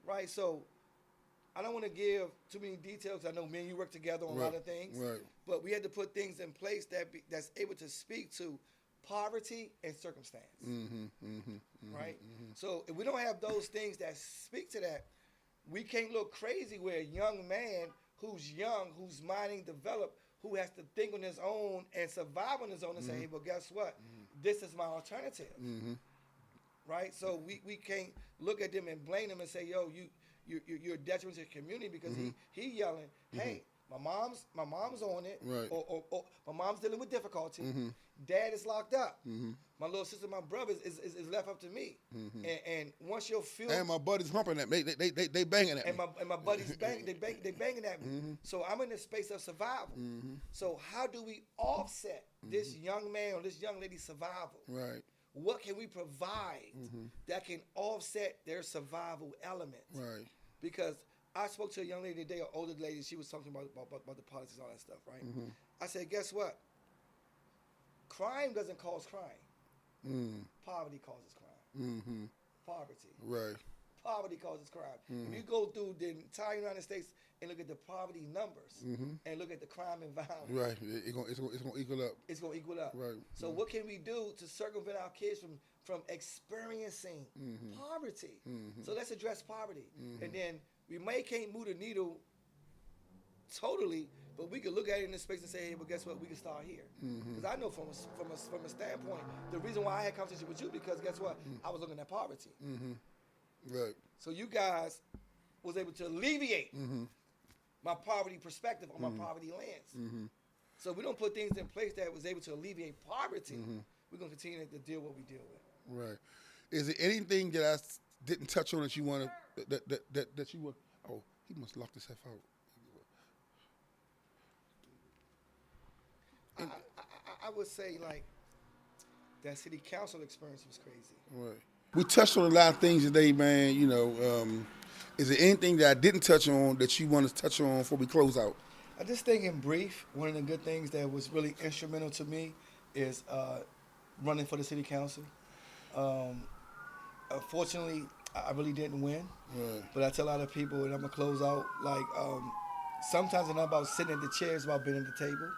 right? So I don't want to give too many details. I know me and you work together on a lot of things, but we had to put things in place that's able to speak to poverty and circumstance, right? So if we don't have those things that speak to that, we can't look crazy where a young man who's young, whose mind ain't developed, who has to think on his own and survive on his own and say, hey, well, guess what? This is my alternative, right? So we can't look at them and blame them and say, yo, you're a detriment to the community because he yelling, hey, my mom's on it, right. or my mom's dealing with difficulty. Dad is locked up. My little sister, my brother is left up to me. And once you'll feel, and my buddies humping at me, they banging at me. And my buddies banging at me. So I'm in this space of survival. So how do we offset this young man or this young lady's survival? Right. What can we provide that can offset their survival element? Right. Because I spoke to a young lady today, an older lady. She was talking about the politics and all that stuff, right? I said, guess what? Crime doesn't cause crime. Poverty causes crime. Poverty. Right. Poverty causes crime. If you go through the entire United States and look at the poverty numbers and look at the crime and violence. Right. It's gonna equal up. It's gonna equal up. Right. So what can we do to circumvent our kids from experiencing poverty? So let's address poverty. And then we can't move the needle totally, but we could look at it in this space and say, hey, well, guess what? We can start here. Because I know from a standpoint, the reason why I had conversation with you, because guess what? I was looking at poverty. Right. So you guys was able to alleviate my poverty perspective on my poverty lens. So we don't put things in place that was able to alleviate poverty. We're going to continue to deal what we deal with. Right. Is there anything that didn't touch on that you want to that you were. Oh, he must lock himself out. I would say like that city council experience was crazy. Right. We touched on a lot of things today, man. You know, is there anything that I didn't touch on that you want to touch on before we close out? I just think in brief, one of the good things that was really instrumental to me is running for the city council. Unfortunately, I really didn't win. Right. But I tell a lot of people, and I'm gonna close out, like sometimes it's not about sitting at the chair, it's about being at the table.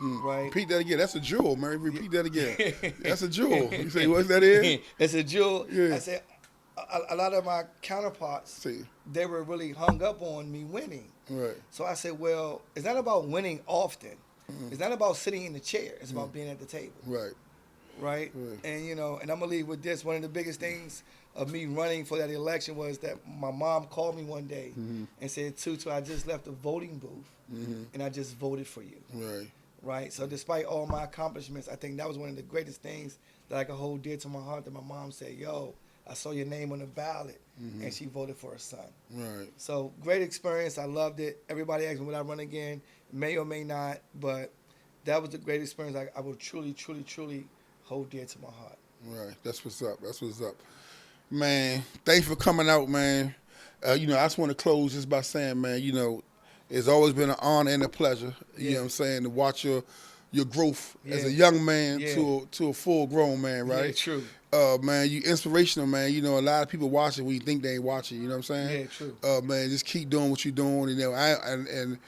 Right. Repeat that again. That's a jewel, man. Repeat that again. That's a jewel. You say, what's that is? It's a jewel. Yeah. I said a lot of my counterparts, they were really hung up on me winning. Right. So I said, well, it's not about winning often. It's not about sitting in the chair. It's about being at the table. Right. Right. And you know, and I'm gonna leave with this. One of the biggest things of me running for that election was that my mom called me one day and said, "ToTo, I just left the voting booth and I just voted for you." Right. Right. So despite all my accomplishments, I think that was one of the greatest things that I could hold dear to my heart. That my mom said, "Yo, I saw your name on the ballot," and she voted for her son. Right. So great experience. I loved it. Everybody asked me would I run again, may or may not, but that was a great experience. I will truly, truly, truly hold dear to my heart. Right. That's what's up. That's what's up. Man, thanks for coming out, man. You know, I just want to close just by saying, man, you know, it's always been an honor and a pleasure, you know what I'm saying, to watch your growth as a young man to a full grown man, right? Yeah, true. Man, you inspirational, man. You know, a lot of people watching when you think they ain't watching, you know what I'm saying? Yeah, true. Man, just keep doing what you're doing, you know. And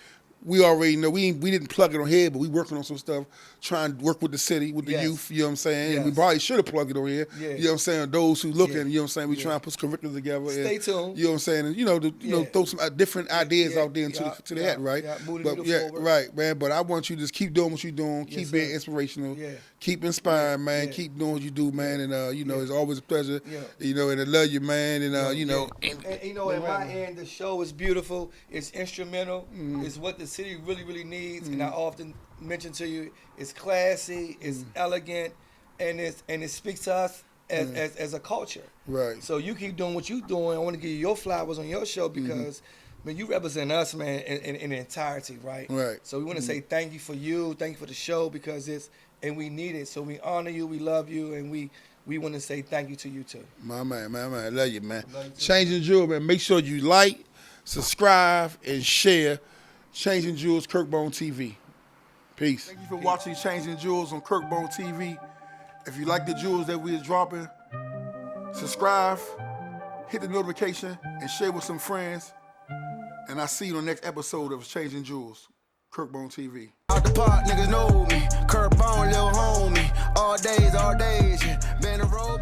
we already know we didn't plug it on here, but we working on some stuff, trying to work with the city, with the youth, you know what I'm saying? And we probably should have plugged it on here. You know what I'm saying? Those who looking, you know what I'm saying? We trying to put some curriculum together. Stay tuned. You know what I'm saying? And, you know, throw some different ideas out there to the head, right? Right, man. But I want you to just keep doing what you're doing, keep being inspirational, keep inspiring, man. Keep doing what you do, man. And, you know, it's always a pleasure, you know, and I love you, man. And, you know. And you know, in my end, the show is beautiful. It's instrumental. It's what the city really, really needs. And I often mention to you, it's classy, it's elegant, and it speaks to us as a culture. Right. So you keep doing what you're doing. I want to give you your flowers on your show because, man, you represent us, man, in entirety, right? Right. So we want to say thank you for the show because and we need it. So we honor you, we love you, and we want to say thank you to you too. My man, I love you, man. Changing Jewels, man. Make sure you like, subscribe, and share Changing Jewels Kirkbone TV. Peace. Thank you for watching Changing Jewels on Kirkbone TV. If you like the jewels that we're dropping, subscribe, hit the notification, and share with some friends. And I'll see you on the next episode of Changing Jewels, Kirkbone TV. Out the park, niggas know me. Curb on, little homie. All days, yeah. Been a road,